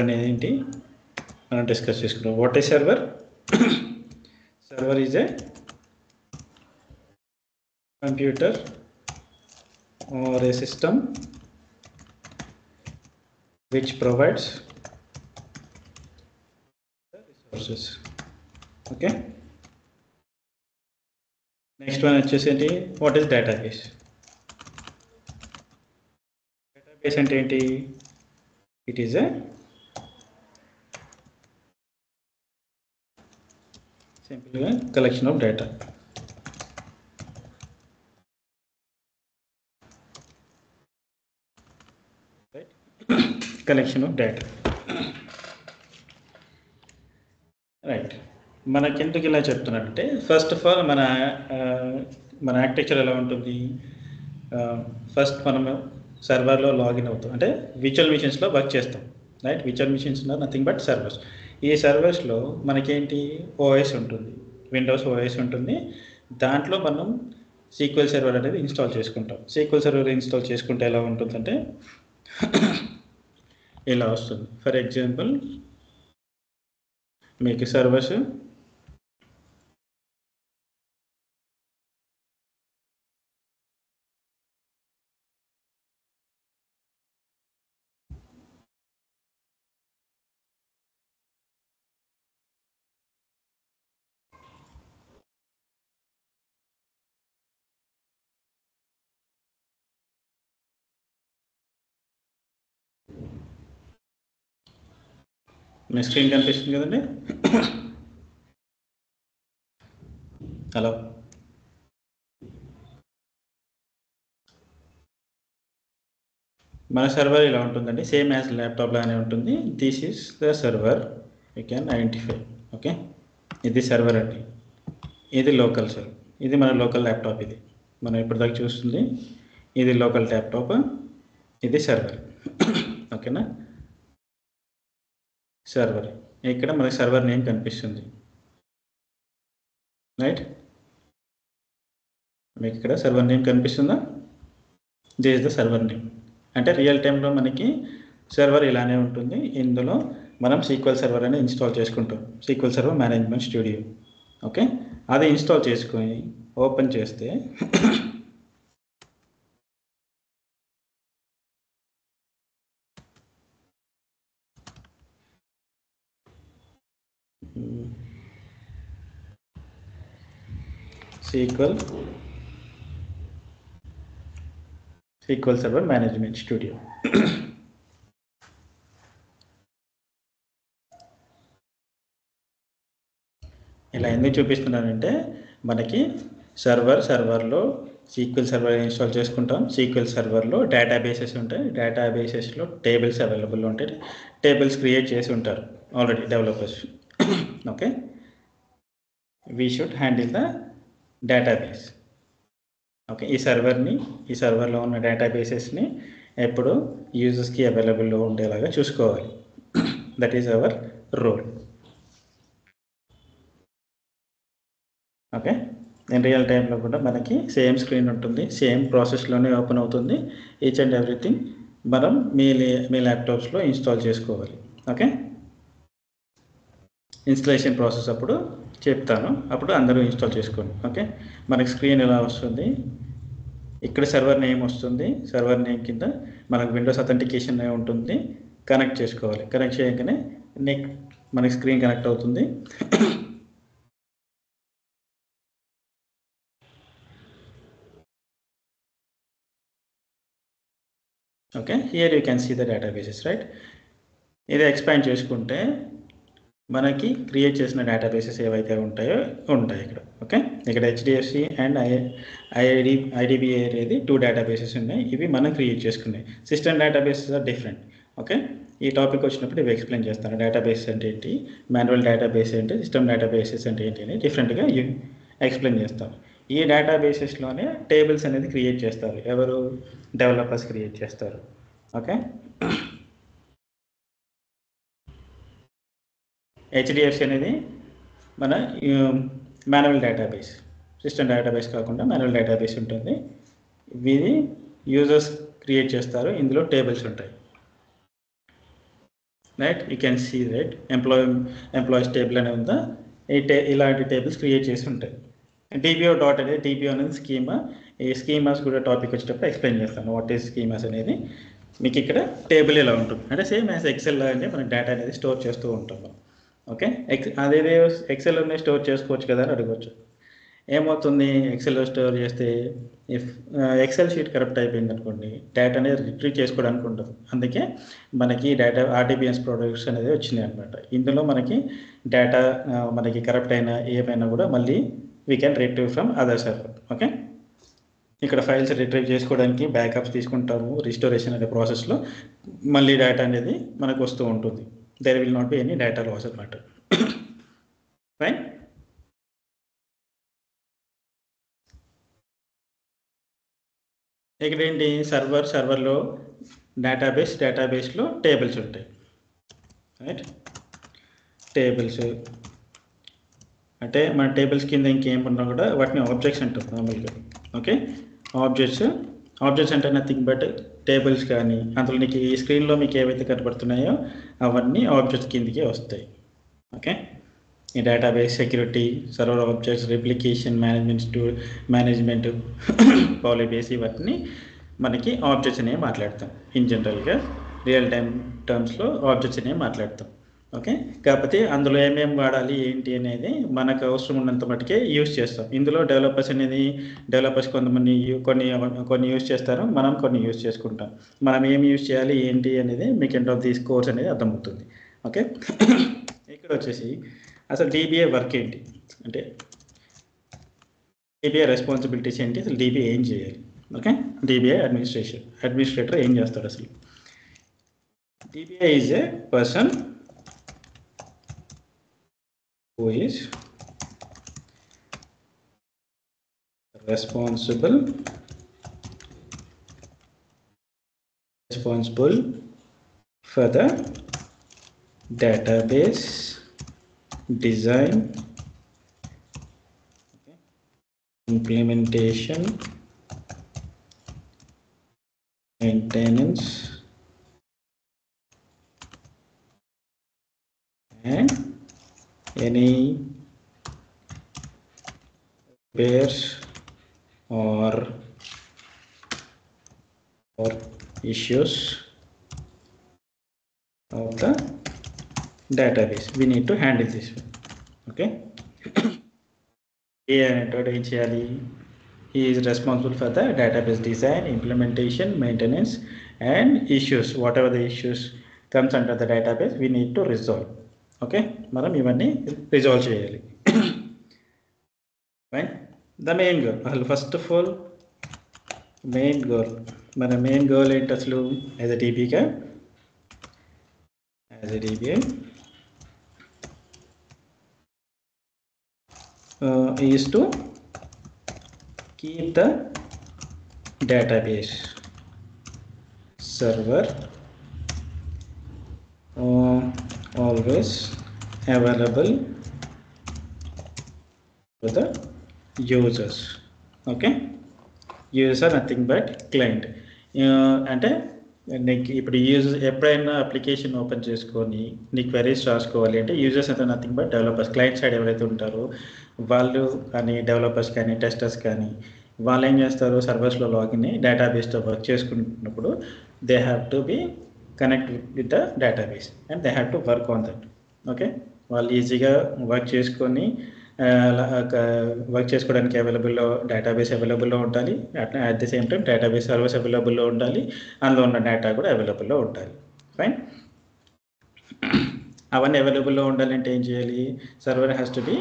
అనేది ఏంటి మనం డిస్కస్ చేసుకున్నాం. What is server? Server is a computer or a system which provides the resources. Okay, next one వచ్చేసి what is database? Database అంటే ఏంటి? It is a simple collection of data. Collection of data, right. మనకి ఎందుకు ఇలా చెప్తున్నట్టే, first of all మన architecture ఎలా ఉంటుంది? First మనము సర్వర్లో లాగిన్ అవుతాం, అంటే విర్చువల్ మిషన్స్లో వర్క్ చేస్తాం, right. Virtual machines nothing but servers. ఈ సర్వర్స్లో మనకేంటి ఓఎస్ ఉంటుంది, విండోస్ ఓఎస్ ఉంటుంది. దాంట్లో మనం సీక్వెల్ సర్వర్ అనేది ఇన్స్టాల్ చేసుకుంటాం. సీక్వెల్ సర్వర్ ఇన్స్టాల్ చేసుకుంటే ఎలా ఉంటుందంటే ఇలా వస్తుంది. ఫర్ ఎగ్జాంపుల్ మీకు సర్వర్స్ మీ స్క్రీన్ కనిపిస్తుంది కదండి. హలో, మన సర్వర్ ఇలా ఉంటుందండి, సేమ్ యాజ్ ల్యాప్టాప్ లానే ఉంటుంది. This is the server, you can identify. Okay, ఇది సర్వర్ అండి, ఇది లోకల్ సర్వర్, ఇది మన లోకల్ ల్యాప్టాప్. ఇది మనం ఇప్పటిదాకా చూస్తుంది, ఇది లోకల్ ల్యాప్టాప్, ఇది సర్వర్. ఓకేనా, సర్వర్. ఇక్కడ మనకి సర్వర్ నేమ్ కనిపిస్తుంది, రైట్. మీకు ఇక్కడ సర్వర్ నేమ్ కనిపిస్తుందా? This is the server name. అంటే రియల్ టైంలో మనకి సర్వర్ ఇలానే ఉంటుంది. ఇందులో మనం సీక్వెల్ సర్వర్ అనేది ఇన్స్టాల్ చేసుకుంటాం, sequel server management studio. Okay, అది ఇన్స్టాల్ చేసుకొని ఓపెన్ చేస్తే సీక్వెల్ సర్వర్ మేనేజ్మెంట్ స్టూడియో. ఇలా ఎందుకు చూపిస్తున్నానంటే, మనకి సర్వర్లో సీక్వెల్ సర్వర్ ఇన్స్టాల్ చేసుకుంటాం. సీక్వెల్ సర్వర్లో డేటాబేసెస్ ఉంటాయి, డేటాబేసెస్లో టేబుల్స్ అవైలబుల్ ఉంటాయి. టేబుల్స్ క్రియేట్ చేసి ఉంటారు already developers. Okay, we should handle the database. Okay, ఈ సర్వర్లో ఉన్న డేటాబేసెస్ని ఎప్పుడు యూజర్స్కి అవైలబుల్లో ఉండేలాగా చూసుకోవాలి. That is our role. Okay, in real టైంలో కూడా మనకి సేమ్ స్క్రీన్ ఉంటుంది, సేమ్ ప్రాసెస్లోనే ఓపెన్ అవుతుంది. ఈచ్ అండ్ ఎవ్రీథింగ్ మనం మీ ల్యాప్టాప్స్లో ఇన్స్టాల్ చేసుకోవాలి. ఓకే, ఇన్స్టలేషన్ ప్రాసెస్ అప్పుడు చెప్తాను, అప్పుడు అందరూ ఇన్స్టాల్ చేసుకోండి. ఓకే, మనకి స్క్రీన్ ఎలా వస్తుంది, ఇక్కడ సర్వర్ నేమ్ వస్తుంది. సర్వర్ నేమ్ కింద మనకు విండోస్ అథెంటికేషన్ ఉంటుంది, కనెక్ట్ చేసుకోవాలి. కనెక్ట్ చేయగానే మనకి స్క్రీన్ కనెక్ట్ అవుతుంది. Okay, here you can see the databases, right. ఇది ఎక్స్పాండ్ చేసుకుంటే మనకి క్రియేట్ చేసిన డేటాబేసెస్ ఏవైతే ఉంటాయి ఇక్కడ. ఓకే, ఇక్కడ హెచ్డిఎఫ్సి అండ్ ఐడిబిఐ అనేది 2 డేటాబేసెస్ ఉన్నాయి. ఇవి మనం క్రియేట్ చేసుకున్నాయి. System databases are different. Okay, ఈ టాపిక్ వచ్చినప్పుడు ఇవి ఎక్స్ప్లెయిన్ చేస్తాను. డేటాబేస్ అంటే ఏంటి, మాన్యువల్ డేటాబేస్ ఏంటి, సిస్టమ్ డేటాబేసెస్ అంటే ఏంటి అని డిఫరెంట్గా ఎక్స్ప్లెయిన్ చేస్తాను. ఈ డేటాబేసెస్లోనే టేబుల్స్ అనేది క్రియేట్ చేస్తారు. ఎవరు? డెవలపర్స్ క్రియేట్ చేస్తారు. ఓకే, హెచ్డిఎఫ్సి అనేది మన మాన్యువల్ డేటాబేస్, సిస్టమ్ డేటాబేస్ కాకుండా మాన్యువల్ డేటాబేస్ ఉంటుంది. ఇది యూజర్స్ క్రియేట్ చేస్తారు, ఇందులో టేబుల్స్ ఉంటాయి. Right. You can see right employees table అనేది ఉందా, ఇలాంటి టేబుల్స్ క్రియేట్ చేసి ఉంటాయి. డిబిఓ డాట్ అనేది డిబిఓ అనేది స్కీమా. ఈ స్కీమాస్ కూడా టాపిక్ వచ్చేటప్పుడు ఎక్స్ప్లెయిన్ చేస్తాను వాట్ ఈస్ స్కీమాస్ అనేది. మీకు ఇక్కడ టేబుల్ ఇలా ఉంటుంది, అంటే సేమ్ యాజ్ ఎక్సెల్ అంటే మనం డేటా అనేది స్టోర్ చేస్తూ ఉంటాం. ఓకే, అదేదే ఎక్సెల్లోనే స్టోర్ చేసుకోవచ్చు కదా అని అడగవచ్చు. ఏమవుతుంది, ఎక్సెల్లో స్టోర్ చేస్తే ఇఫ్ ఎక్సెల్ షీట్ కరప్ట్ అయిపోయింది అనుకోండి, డేటా అనేది రిట్రీవ్ చేసుకోవడానికి ఉండదు. అందుకే మనకి డేటా ఆర్టీబీఎస్ ప్రొడక్ట్స్ అనేది వచ్చినాయి అనమాట. ఇందులో మనకి డేటా మనకి కరప్ట్ అయినా ఏమైనా కూడా మళ్ళీ we can retrieve from other server. Okay, ఇక్కడ ఫైల్స్ రిట్రీవ్ చేసుకోవడానికి బ్యాకప్స్ తీసుకుంటాము. రిస్టోరేషన్ అనే ప్రాసెస్లో మళ్ళీ డేటా అనేది మనకు వస్తూ ఉంటుంది. There will not be any data loss అనమాట. ఫైన్. ఇక్కడ ఏంటి, సర్వర్లో డేటాబేస్లో టేబుల్స్ ఉంటాయి. రైట్, టేబుల్స్ అంటే మన టేబుల్స్ కింద ఇంకేమున్నా కూడా వాటిని ఆబ్జెక్ట్స్ అంటారు మామూలుగా. ఓకే, ఆబ్జెక్ట్స్ అంటే నథింగ్ బట్ టేబుల్స్ కానీ అందులో నీకు ఈ స్క్రీన్లో మీకు ఏవైతే కనబడుతున్నాయో అవన్నీ ఆబ్జెక్ట్స్ కిందకే వస్తాయి. ఓకే, ఈ database, security, server objects, replication, management PolyBase, ఇవన్నీ మనకి ఆబ్జెక్ట్స్ అనేవి మాట్లాడతాం. ఇన్ జనరల్గా రియల్ టైమ్ టర్మ్స్లో ఆబ్జెక్ట్స్ అనేవి మాట్లాడతాం. ఓకే, కాకపోతే అందులో ఏమేమి వాడాలి ఏంటి అనేది మనకు అవసరం ఉన్నంత మటుకే యూజ్ చేస్తాం. ఇందులో డెవలపర్స్ కొంతమంది కొన్ని యూజ్ చేస్తారు, మనం కొన్ని యూజ్ చేసుకుంటాం. మనం ఏమి యూజ్ చేయాలి ఏంటి అనేది మీకు ఎండ్ ఆఫ్ దిస్ కోర్స్ అనేది అర్థమవుతుంది. ఓకే, ఇక్కడ వచ్చేసి అసలు డీబీఏ వర్క్ ఏంటి అంటే, డీబీఏ రెస్పాన్సిబిలిటీస్ ఏంటి, అసలు డీబీఏ ఏం చేయాలి. ఓకే, డీబీఏ అడ్మినిస్ట్రేటర్ ఏం చేస్తాడు అసలు. DBA is a person who is responsible for the database design, implementation, maintenance, and any repairs or issues of the database. We need to handle this one. Okay, he is responsible for the database design, implementation, maintenance, and issues. Whatever the issues comes under the database, we need to resolve. Okay, మనం ఇవన్నీ resolve చేయాలి. Fine. The main goal, అసలు first of all మన main goal ఏంటి అసలు as a DBA is to keep the database server always available to the users. Okay, user nothing but client. అంటే నీకు ఇప్పుడు ఎప్పుడైనా అప్లికేషన్ ఓపెన్ చేసుకొని నీ క్వెరీస్ రాసుకోవాలి అంటే యూజర్స్ అంటే nothing but developers. Client side ఎవరైతే ఉంటారో వాళ్ళు కానీ డెవలపర్స్ కానీ టెస్టర్స్ కానీ వాళ్ళు ఏం చేస్తారు, సర్వర్స్లో లాగిన్ డేటాబేస్తో వర్క్ చేసుకుంటున్నప్పుడు they have to be connect with the database and they have to work on that. Okay, వాళ్ళు ఈజీగా వర్క్ చేసుకోవడానికి డేటాబేస్ అవైలబుల్లో ఉండాలి. అట్లా at the same time database servers అవైలబుల్లో ఉండాలి, అందులో ఉన్న డేటా కూడా అవైలబుల్లో ఉండాలి. ఫైన్. అవన్నీ అవైలబుల్లో ఉండాలంటే ఏం చేయాలి, server has to be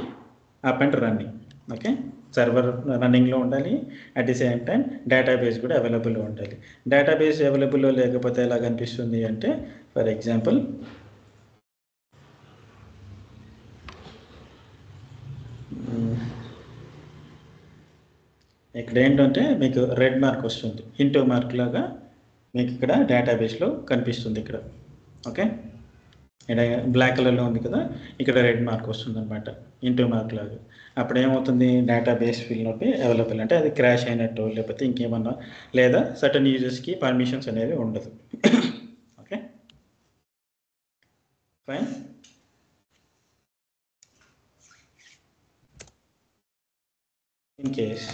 up and running. Okay, server రన్నింగ్లో ఉండాలి, at the same time database కూడా అవైలబుల్లో ఉండాలి. డేటాబేస్ అవైలబుల్లో లేకపోతే ఎలా కనిపిస్తుంది అంటే, ఫర్ ఎగ్జాంపుల్ ఇక్కడ ఏంటంటే మీకు రెడ్ మార్క్ వస్తుంది, ఇంటూ మార్క్ లాగా మీకు ఇక్కడ డేటాబేస్లో కనిపిస్తుంది ఇక్కడ. ఓకే, ఇక్కడ బ్లాక్ కలర్లో ఉంది కదా, ఇక్కడ రెడ్ మార్క్ వస్తుంది అనమాట, ఇంటూ మార్క్ లాగా. అప్పుడు ఏమవుతుంది, database will not be available, అంటే అది క్రాష్ అయినట్టు లేకపోతే ఇంకేమన్నా, లేదా సర్టన్ యూజర్స్కి పర్మిషన్స్ అనేవి ఉండదు. Okay, fine. In case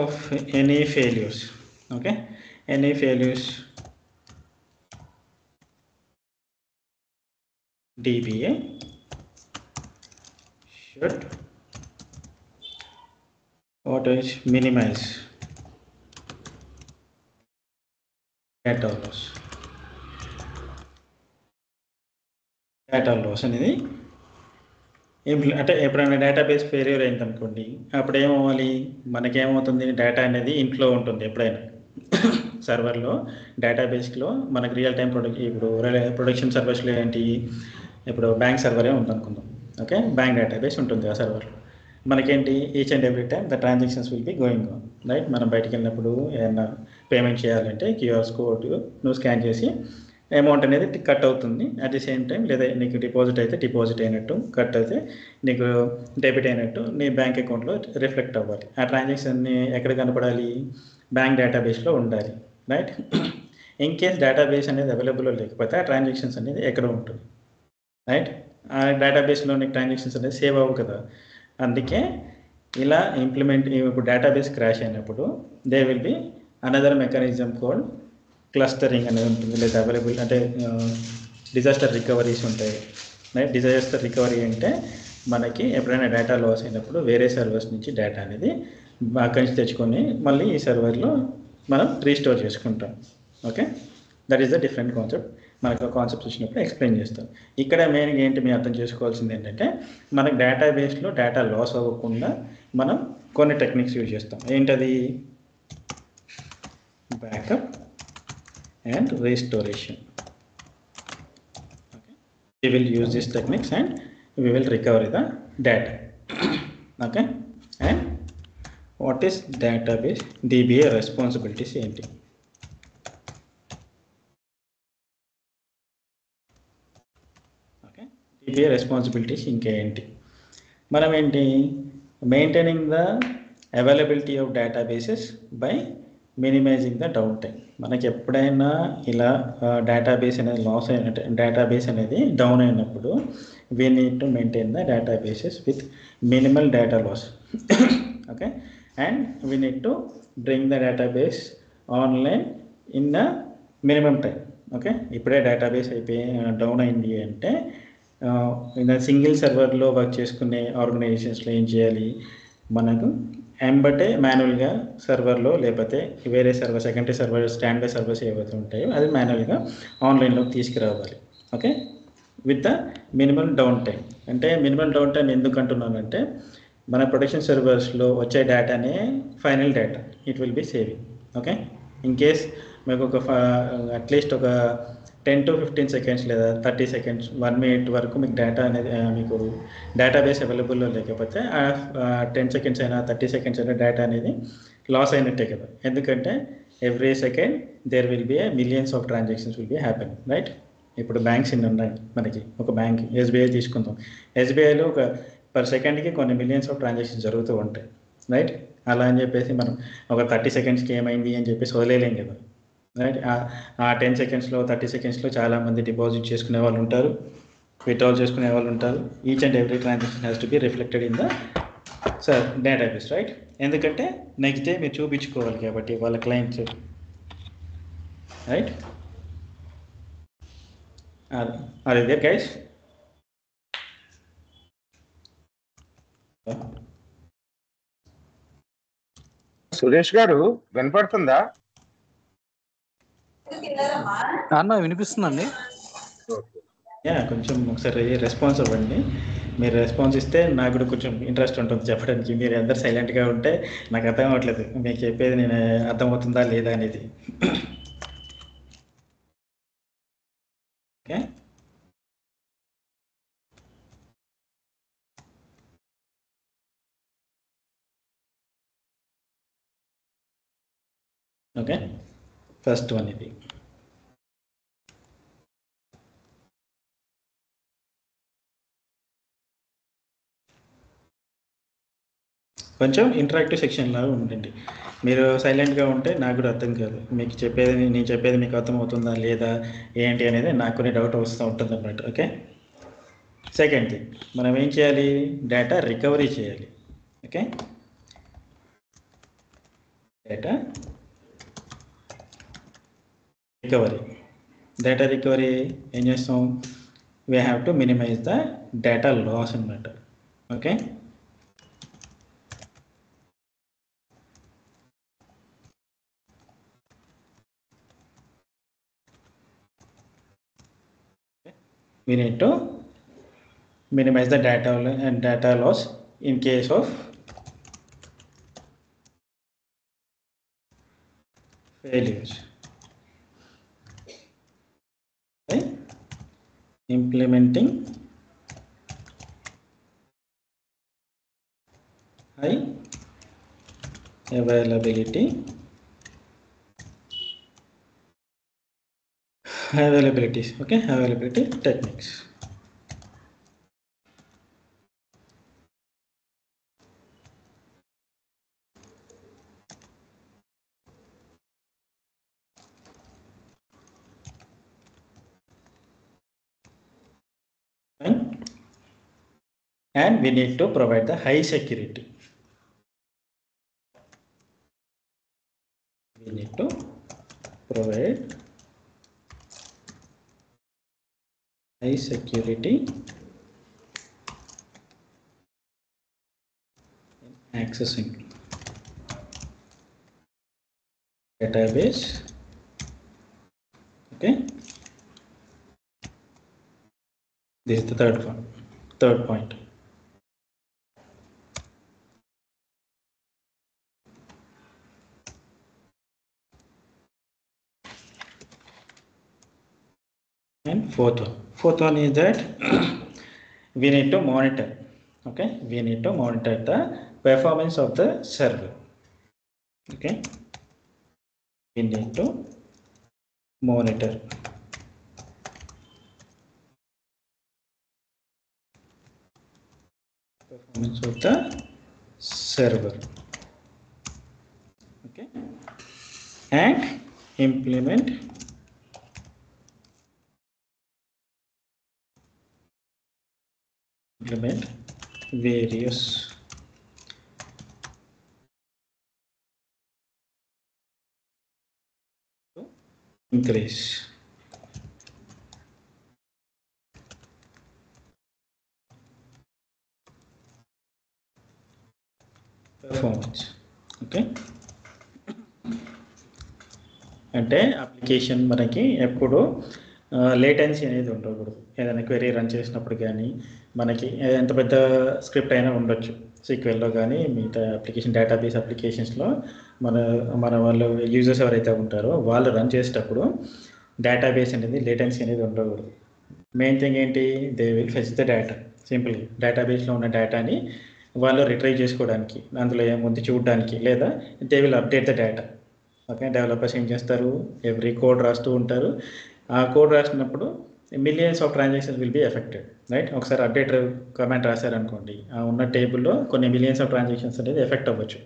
of any failures, okay, any failures, DBA should what is minimize data loss. Data loss అనేది అంటే ఎప్పుడైనా డేటాబేస్ ఫెయిల్యూర్ అయింది అనుకోండి, అప్పుడు ఏమవ్వాలి, మనకేమవుతుంది, డేటా అనేది ఇంట్లో ఉంటుంది ఎప్పుడైనా సర్వర్లో, డేటాబేస్లో మనకి రియల్ టైం ఇప్పుడు ప్రొడక్షన్ సర్వర్స్లో ఏంటి, ఇప్పుడు బ్యాంక్ సర్వరే ఉంటుంది అనుకుందాం, ఓకే, బ్యాంక్ డేటాబేస్ ఉంటుంది ఆ సర్వర్లో. మనకేంటి, each and every time the transactions will be going on, right. మనం బయటికి వెళ్ళినప్పుడు ఏదైనా పేమెంట్ చేయాలంటే క్యూఆర్ కోడ్ నువ్వు స్కాన్ చేసి అమౌంట్ అనేది కట్ అవుతుంది. అట్ ది సేమ్ టైం లేదా నీకు డిపాజిట్ అయితే డిపాజిట్ అయినట్టు, కట్ అయితే నీకు డెబిట్ అయినట్టు నీ బ్యాంక్ అకౌంట్లో రిఫ్లెక్ట్ అవ్వాలి. ఆ ట్రాన్సాక్షన్ని ఎక్కడ కనపడాలి, బ్యాంక్ డేటాబేస్లో ఉండాలి, రైట్. ఇన్ కేస్ డేటాబేస్ అనేది అవైలబుల్ లేకపోతే ఆ ట్రాన్సాక్షన్స్ అనేది ఎక్కడ ఉంటుంది, రైట్. ఆ డేటాబేస్లో నీకు ట్రాన్సాక్షన్స్ అనేది సేవ్ అవ్వవు కదా. అందుకే ఇలా ఇంప్లిమెంట్, ఇప్పుడు డేటాబేస్ క్రాష్ అయినప్పుడు they will be another mechanism code clustering అనేది ఉంటుంది, లేదా అవైలబుల్ అంటే డిజాస్టర్ రికవరీస్ ఉంటాయి, రైట్. డిజాస్టర్ రికవరీ అంటే మనకి ఎప్పుడైనా డేటా లాస్ అయినప్పుడు వేరే సర్వర్స్ నుంచి డేటా అనేది అక్కడి నుంచి తెచ్చుకొని మళ్ళీ ఈ సర్వర్లో మనం రీస్టోర్ చేసుకుంటాం, okay. That is the different concept. మనకు కాన్సెప్ట్స్ వచ్చినప్పుడు ఎక్స్ప్లెయిన్ చేస్తాం. ఇక్కడ మెయిన్గా ఏంటి మీరు అర్థం చేసుకోవాల్సింది ఏంటంటే, మనకు డేటాబేస్లో డేటా లాస్ అవ్వకుండా మనం కొన్ని టెక్నిక్స్ యూజ్ చేస్తాం. ఏంటది, backup and restoration, okay. We will use these techniques and we will recover the data, okay. And what is database DBA responsibilities enti, okay. DBA responsibilities inka enti, manam enti, maintaining the availability of databases by minimising the down time. మనకి ఎప్పుడైనా ఇలా database అనేది loss అయినట్టు, database అనేది down అయినప్పుడు we need to maintain the databases with minimal data loss, okay. And we need to bring the database online in the minimum time, okay. ఇప్పుడే database అయిపోయి down అయింది అంటే సింగిల్ సర్వర్లో వర్క్ చేసుకునే ఆర్గనైజేషన్స్లో ఏం చేయాలి, మనకు ఎంబటే మాన్యువల్గా సర్వర్లో లేకపోతే వేరే server, secondary server, stand by servers ఏవైతే ఉంటాయో అది మాన్యువల్గా ఆన్లైన్లోకి తీసుకురావాలి, okay. With the minimal downtime. అంటే మినిమల్ డౌన్ టైం ఎందుకు అంటున్నానంటే, మన ప్రొడక్షన్ సర్వర్స్లో వచ్చే డేటానే final data, it will be saving, okay. In case మీకు ఒక అట్లీస్ట్ ఒక 10 to 15 సెకండ్స్ లేదా 30 సెకండ్స్ 1 minute వరకు మీకు డేటా అనేది మీకు డేటాబేస్ అవైలబుల్లో లేకపోతే 10 సెకండ్స్ అయినా 30 సెకండ్స్ అయినా డేటా అనేది లాస్ అయినట్టే కదా. ఎందుకంటే every second there will be millions of transactions will be happening, right. ఇప్పుడు బ్యాంక్స్ ఇన్ని ఉన్నాయి మనకి, ఒక బ్యాంక్ ఎస్బీఐ తీసుకుందాం, ఎస్బీఐలో ఒక పర్ సెకండ్కి కొన్ని మిలియన్స్ ఆఫ్ ట్రాన్సాక్షన్స్ జరుగుతూ ఉంటాయి, రైట్. అలా అని చెప్పేసి మనం ఒక 30 సెకండ్స్కి ఏమైంది అని చెప్పేసి వదిలేలేం కదా, రైట్. ఆ 10 సెకండ్స్లో 30 సెకండ్స్లో చాలామంది డిపాజిట్ చేసుకునే వాళ్ళు ఉంటారు, విత్డ్రాల్ చేసుకునే వాళ్ళు ఉంటారు. Each and every transaction has to be reflected in the database, right. ఎందుకంటే నెక్స్ట్ డే మీరు చూపించుకోవాలి కాబట్టి వాళ్ళ క్లయింట్స్, రైట్. అదే గైస్. సురేష్ గారు వినపడుతుందా? అన్న వినిపిస్తుందండి. కొంచెం ఒకసారి రెస్పాన్స్ అవ్వండి. మీరు రెస్పాన్స్ ఇస్తే నాకు కూడా కొంచెం ఇంట్రెస్ట్ ఉంటుంది చెప్పడానికి. మీరు అందరు సైలెంట్గా ఉంటే నాకు అర్థం అవ్వట్లేదు మీకు చెప్పేది నేను అర్థమవుతుందా లేదా అనేది. Okay, okay. ఫస్ట్ వన్ ఇది. కొంచెం ఇంటరాక్టివ్ సెక్షన్ లాగా ఉండండి. మీరు సైలెంట్గా ఉంటే నాకు కూడా అర్థం కాదు. మీకు నేను చెప్పేది మీకు అర్థమవుతుందా లేదా ఏంటి అనేది నాకు కొన్ని డౌట్ వస్తూ ఉంటుంది అన్నమాట. ఓకే, సెకండ్ థింగ్ మనం ఏం చేయాలి, డేటా రికవరీ చేయాలి. ఓకే, డేటా రికవరీ ఏం చేస్తాం, we have to minimise the data loss అన్నమాట. Okay, we need to minimize the data loss in case of failures by implementing high availability techniques. And we need to provide the high security. We need to provide high security in accessing database. Okay, this is the third point. And fourth one is that we need to monitor. Okay, we need to monitor the performance of the server. Okay, we need to monitor performance of the server. Okay, and implement various to increase performance. Okay, అంటే application మనకి ఎప్పుడు latency అనేది ఉండకూడదు. ఏదైనా query run చేసినప్పుడు కానీ మనకి ఎంత పెద్ద స్క్రిప్ట్ అయినా ఉండొచ్చు, సీక్వెల్లో కానీ మిగతా డేటాబేస్ అప్లికేషన్స్లో మన వాళ్ళు యూజర్స్ ఎవరైతే ఉంటారో వాళ్ళు రన్ చేసేటప్పుడు డేటాబేస్ అనేది లేటెన్సీ అనేది ఉండకూడదు. మెయిన్ థింగ్ ఏంటి, they will fetch the data. Simple డేటాబేస్లో ఉన్న డేటాని వాళ్ళు రిట్రైవ్ చేసుకోవడానికి, అందులో ఏముంది చూడడానికి, లేదా they will update the data. Okay, developers ఏం చేస్తారు, ఎవ్రీ కోడ్ రాస్తూ ఉంటారు. ఆ కోడ్ రాసినప్పుడు millions of transactions will be affected, right. ఒకసారి అప్డేట్ కమెంట్ రాశారనుకోండి, ఆ ఉన్న టేబుల్లో కొన్ని మిలియన్స్ ఆఫ్ ట్రాన్సాక్షన్స్ అనేది ఎఫెక్ట్ అవ్వచ్చు.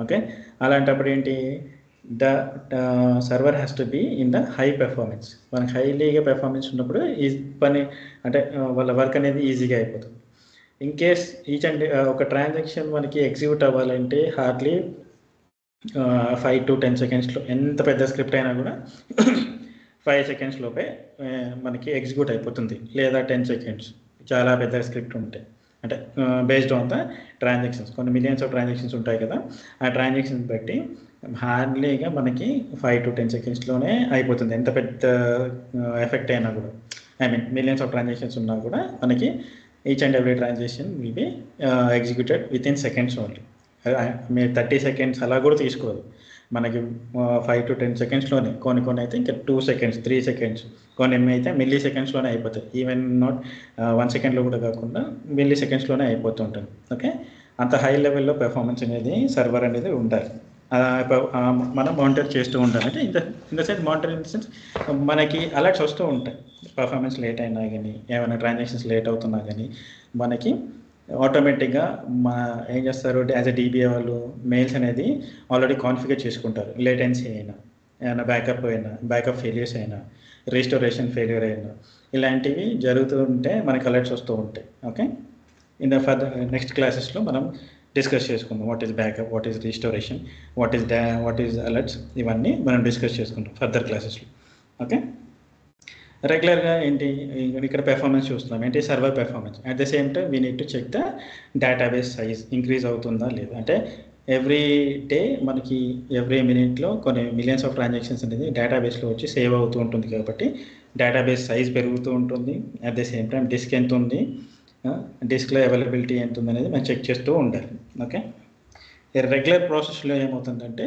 ఓకే, అలాంటప్పుడు ఏంటి, the server has to be in the high performance. మనకి హైలీగా పెర్ఫార్మెన్స్ ఉన్నప్పుడు ఈ పని అంటే వాళ్ళ వర్క్ అనేది ఈజీగా అయిపోతుంది. ఇన్ కేస్ ఒక ట్రాన్సాక్షన్ మనకి ఎగ్జిక్యూట్ అవ్వాలంటే హార్డ్లీ 5 to 10 సెకండ్స్లో, ఎంత పెద్ద స్క్రిప్ట్ అయినా కూడా 5 సెకండ్స్ లోపే మనకి ఎగ్జిక్యూట్ అయిపోతుంది, లేదా 10 సెకండ్స్ చాలా పెద్ద స్క్రిప్ట్ ఉంటే. అంటే బేస్డ్ ఆన్ ద ట్రాన్సాక్షన్స్, కొన్ని మిలియన్స్ ఆఫ్ ట్రాన్సాక్షన్స్ ఉంటాయి కదా, ఆ ట్రాన్సాక్షన్స్ బట్టి హార్డ్లీగా మనకి 5 to 10 సెకండ్స్లోనే అయిపోతుంది, ఎంత పెద్ద ఎఫెక్ట్ అయినా కూడా. I mean millions of transactions ఉన్నా కూడా మనకి each and every transaction will be executed with in seconds only. మీరు 30 సెకండ్స్ అలా కూడా తీసుకోదు, మనకి 5 to 10 సెకండ్స్లోనే. కొన్ని అయితే ఇంకా 2 seconds 3 seconds, కొన్ని అయితే మిల్లీ సెకండ్స్లోనే అయిపోతాయి. ఈవెన్ నాట్ 1 సెకండ్లో కూడా కాకుండా మిల్లీ సెకండ్స్లోనే అయిపోతుంటుంది. ఓకే, అంత హై లెవెల్లో పెర్ఫార్మెన్స్ అనేది సర్వర్ అనేది ఉండాలి. మనం మానిటర్ చేస్తూ ఉంటాం. అంటే in the sense monitor in the sense మనకి అలర్ట్స్ వస్తూ ఉంటాయి, పర్ఫార్మెన్స్ లేట్ అయినా కానీ, ఏమైనా ట్రాన్సాక్షన్స్ లేట్ అవుతున్నా కానీ మనకి ఆటోమేటిక్గా ఏం చేస్తారు, యాజ్ ఎ డీబీఏ వాళ్ళు మెయిల్స్ అనేది ఆల్రెడీ కాన్ఫిగర్ చేసుకుంటారు. లేటెన్సీ అయినా, ఏమైనా బ్యాకప్ ఫెయిల్యూర్స్ అయినా, రీస్టోరేషన్ ఫెయిల్యూర్ అయినా, ఇలాంటివి జరుగుతూ ఉంటే మనకి అలర్ట్స్ వస్తూ ఉంటాయి. Okay, in the further next క్లాసెస్లో మనం డిస్కస్ చేసుకుందాం. What is backup, what is restoration, what is alerts, ఇవన్నీ మనం డిస్కస్ చేసుకుంటాం ఫర్దర్ క్లాసెస్లో. ఓకే, రెగ్యులర్గా ఏంటి ఇక్కడ పెర్ఫార్మెన్స్ చూస్తున్నాం, ఏంటి server performance. At the same time we need to check the database size increase అవుతుందా లేదు. అంటే ఎవ్రీ డే మనకి ఎవ్రీ మినిట్లో కొన్ని మిలియన్స్ ఆఫ్ ట్రాన్సాక్షన్స్ అనేది డేటాబేస్లో వచ్చి సేవ్ అవుతూ ఉంటుంది కాబట్టి డేటాబేస్ సైజ్ పెరుగుతూ ఉంటుంది. At the same time disk ఎంత ఉంది, డిస్క్లో అవైలబిలిటీ ఎంత ఉంది అనేది మనం చెక్ చేస్తూ ఉండాలి. ఓకే, రెగ్యులర్ ప్రాసెస్లో ఏమవుతుందంటే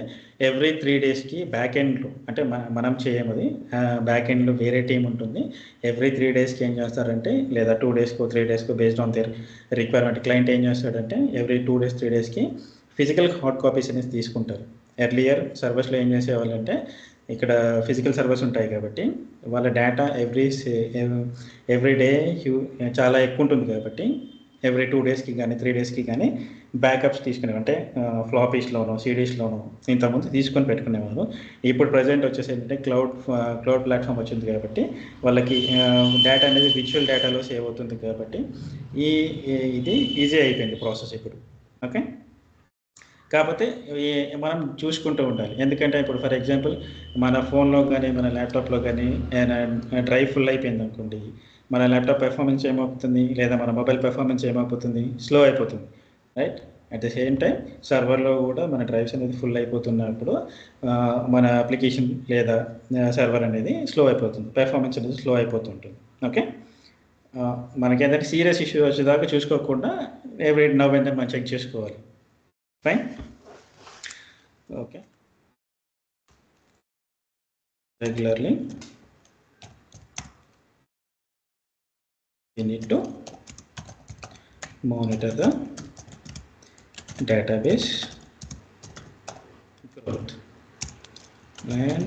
ఎవ్రీ 3 డేస్కి బ్యాక్ ఎండ్లో, అంటే మనం చేయమది బ్యాక్ ఎండ్లో వేరే టీం ఉంటుంది. ఎవ్రీ 3 డేస్కి ఏం చేస్తారంటే, లేదా 2 డేస్కో 3 డేస్కో based on their requirement client ఏం చేస్తాడంటే ఎవ్రీ 2 డేస్ 3 డేస్కి ఫిజికల్ హార్డ్ కాపీస్ అనేది తీసుకుంటారు. ఎర్లియర్ సర్వర్స్లో ఏం చేసేవాళ్ళంటే ఇక్కడ ఫిజికల్ సర్వర్స్ ఉంటాయి కాబట్టి వాళ్ళ డేటా ఎవ్రీ డే చాలా ఎక్కువ ఉంటుంది కాబట్టి ఎవ్రీ 2 డేస్కి కానీ 3 డేస్కి కానీ బ్యాకప్స్ తీసుకునేవి. అంటే ఫ్లాపీస్లోనో సిడీస్లోనో ఇంతకుముందు తీసుకొని పెట్టుకునేవారు. ఇప్పుడు ప్రజెంట్ వచ్చేసి ఏంటంటే క్లౌడ్ ప్లాట్ఫామ్ వచ్చింది కాబట్టి వాళ్ళకి డేటా అనేది విర్చువల్ డేటాలో సేవ్ అవుతుంది కాబట్టి ఇది ఈజీ అయిపోయింది ప్రాసెస్ ఇప్పుడు. ఓకే, కాకపోతే మనం చూసుకుంటూ ఉండాలి. ఎందుకంటే ఇప్పుడు ఫర్ ఎగ్జాంపుల్ మన ఫోన్లో కానీ మన ల్యాప్టాప్లో కానీ డ్రైవ్ ఫుల్ అయిపోయింది అనుకోండి, మన ల్యాప్టాప్ పెర్ఫార్మెన్స్ ఏమవుతుంది, లేదా మన మొబైల్ పెర్ఫార్మెన్స్ ఏమైపోతుంది, స్లో అయిపోతుంది, right. At the same time సర్వర్లో కూడా మన డ్రైవ్స్ అనేది ఫుల్ అయిపోతున్నప్పుడు మన అప్లికేషన్ లేదా సర్వర్ అనేది స్లో అయిపోతుంది, పెర్ఫార్మెన్స్ అనేది స్లో అయిపోతుంటుంది. ఓకే, మనకి ఏంటంటే సీరియస్ ఇష్యూ వచ్చేదాకా చూసుకోకుండా ఎవ్రీ నౌ అండ్ దెన్ మనం చెక్ చేసుకోవాలి. Fine, okay. Regularly we need to monitor the database growth and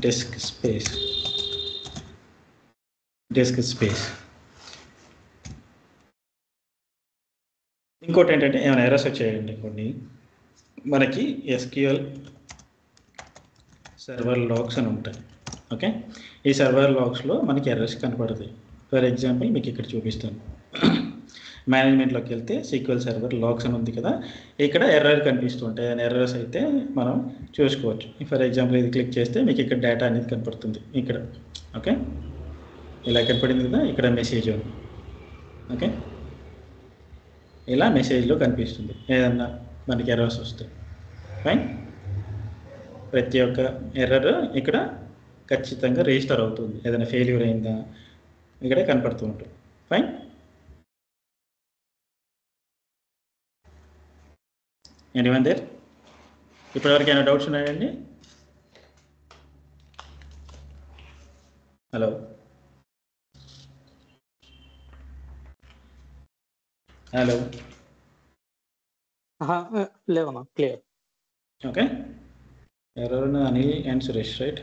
disk space. ఇంకోటి ఏంటంటే ఏమైనా ఎర్రర్స్ వచ్చాయండి కొన్ని, మనకి SQL సర్వర్ లాగ్స్ అని ఉంటాయి. ఓకే, ఈ సర్వర్ లాగ్స్లో మనకి ఎర్రర్స్ కనపడతాయి. ఫర్ ఎగ్జాంపుల్ మీకు ఇక్కడ చూపిస్తాను. మేనేజ్మెంట్లోకి వెళ్తే SQL సర్వర్ లాగ్స్ అని ఉంది కదా, ఇక్కడ ఎర్రర్ కనిపిస్తుంటాయి. ఎర్రర్స్ అయితే మనం చూసుకోవచ్చు. ఫర్ ఎగ్జాంపుల్ ఇది క్లిక్ చేస్తే మీకు ఇక్కడ డేటా అనేది కనపడుతుంది. ఇక్కడ ఓకే, ఇలా కనపడింది కదా, ఇక్కడ మెసేజ్ ఉంది. ఓకే, ఇలా మెసేజ్లో కనిపిస్తుంది ఏదన్నా మనకి ఎర్రర్స్ వస్తాయి. ఫైన్, ప్రతి ఒక్క ఎర్రర్ ఇక్కడ ఖచ్చితంగా రిజిస్టర్ అవుతుంది. ఏదైనా ఫెయిల్యూర్ అయిందా ఇక్కడే కనపడుతూ ఉంటుంది. Fine, anyone there? ఇప్పటివరకు ఏమైనా డౌట్స్ ఉన్నాయండి? హలో, హలో, లేవన్నా, క్లియర్. ఓకే, ఎవరెవరున్నా అనిల్ అండ్ సురేష్, రైట్?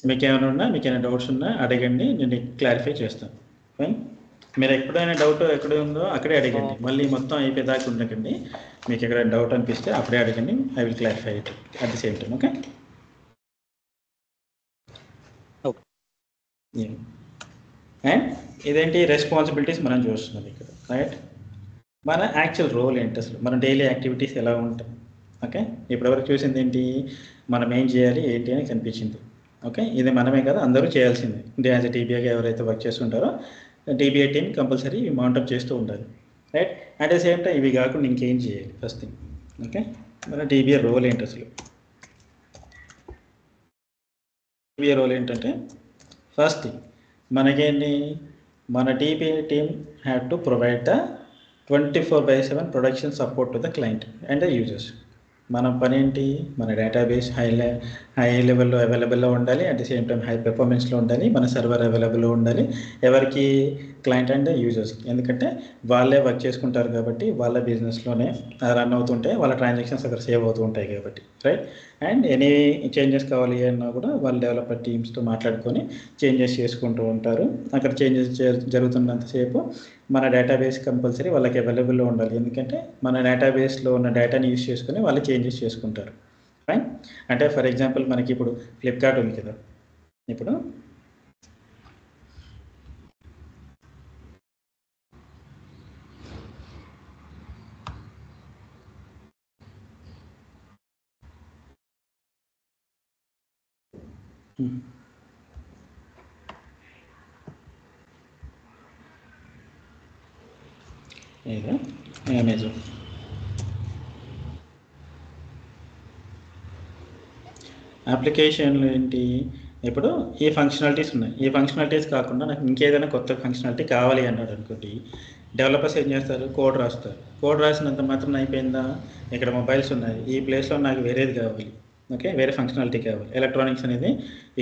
మీకు ఏమైనా ఉన్నా, మీకు ఏమైనా డౌట్స్ ఉన్నా అడగండి, నేను క్లారిఫై చేస్తాను. ఫైన్, మీరు ఎప్పుడైనా డౌట్ ఎక్కడ ఉందో అక్కడే అడగండి, మళ్ళీ మొత్తం అయిపోయేదాకా ఉండకండి. మీకు ఎక్కడ డౌట్ అనిపిస్తే అప్పుడే అడగండి, I will clarify it at the same time. Okay, and ఇదేంటి రెస్పాన్సిబిలిటీస్ మనం చూస్తున్నాం ఇక్కడ, రైట్? మన యాక్చువల్ రోల్ ఏంటి, అసలు మన డైలీ యాక్టివిటీస్ ఎలా ఉంటాయి. ఓకే, ఇప్పటివరకు చూసింది ఏంటి, మనం ఏం చేయాలి ఏంటి అని కనిపించింది. ఓకే, ఇది మనమే కదా, అందరూ చేయాల్సిందే. యాజ్ ఎ టీబీఏగా ఎవరైతే వర్క్ చేస్తుంటారో టీబీఏ టీమ్ కంపల్సరీ మానిటర్ చేస్తూ ఉండాలి, right? At the same time ఇవి కాకుండా ఇంకేం చేయాలి ఫస్ట్ థింగ్. ఓకే, మన టీబీఏ రోల్ ఏంటి అసలు? టీబీఏ రోల్ ఏంటంటే ఫస్ట్ థింగ్ మనకేంటి, మన DBA team have to provide the 24/7 production support to the client and the users. మన పని ఏంటి, మన డేటాబేస్ హై లెవెల్లో అవైలబుల్లో ఉండాలి, at the same time high పెర్ఫార్మెన్స్లో ఉండాలి, మన సర్వర్ అవైలబుల్లో ఉండాలి. ఎవరికి? క్లయింట్ అండ్ యూజర్స్కి. ఎందుకంటే వాళ్ళే వర్క్ చేసుకుంటారు కాబట్టి, వాళ్ళ బిజినెస్లోనే రన్ అవుతుంటే వాళ్ళ ట్రాన్సాక్షన్స్ అక్కడ సేవ్ అవుతూ ఉంటాయి కాబట్టి, రైట్? అండ్ ఎనీ చేంజెస్ కావాలి అన్నా కూడా వాళ్ళ డెవలపర్ టీమ్స్తో మాట్లాడుకొని చేంజెస్ చేసుకుంటూ ఉంటారు. అక్కడ చేంజెస్ జరుగుతున్నంతసేపు మన డేటాబేస్ కంపల్సరీ వాళ్ళకి అవైలబుల్లో ఉండాలి. ఎందుకంటే మన డేటాబేస్లో ఉన్న డేటాని యూజ్ చేసుకొని వాళ్ళు చేంజెస్ చేసుకుంటారు. ఫైన్. అంటే ఫర్ ఎగ్జాంపుల్ మనకి ఇప్పుడు ఫ్లిప్కార్ట్ ఉంది కదా, ఇప్పుడు ఏదో అమెజాన్ అప్లికేషన్లు ఏంటి, ఇప్పుడు ఈ ఫంక్షనాలిటీస్ ఉన్నాయి. ఈ ఫంక్షనాలిటీస్ కాకుండా నాకు ఇంకేదైనా కొత్త ఫంక్షనాలిటీ కావాలి అన్నాడు అనుకోండి, డెవలపర్స్ ఏం చేస్తారు, కోడ్ రాస్తారు. కోడ్ రాసినంత మాత్రం అయిపోయిందా, ఇక్కడ మొబైల్స్ ఉన్నాయి, ఈ ప్లేస్లో నాకు వేరేది కావాలి, ఓకే, వేరే ఫంక్షనాలిటీ కావాలి, ఎలక్ట్రానిక్స్ అనేది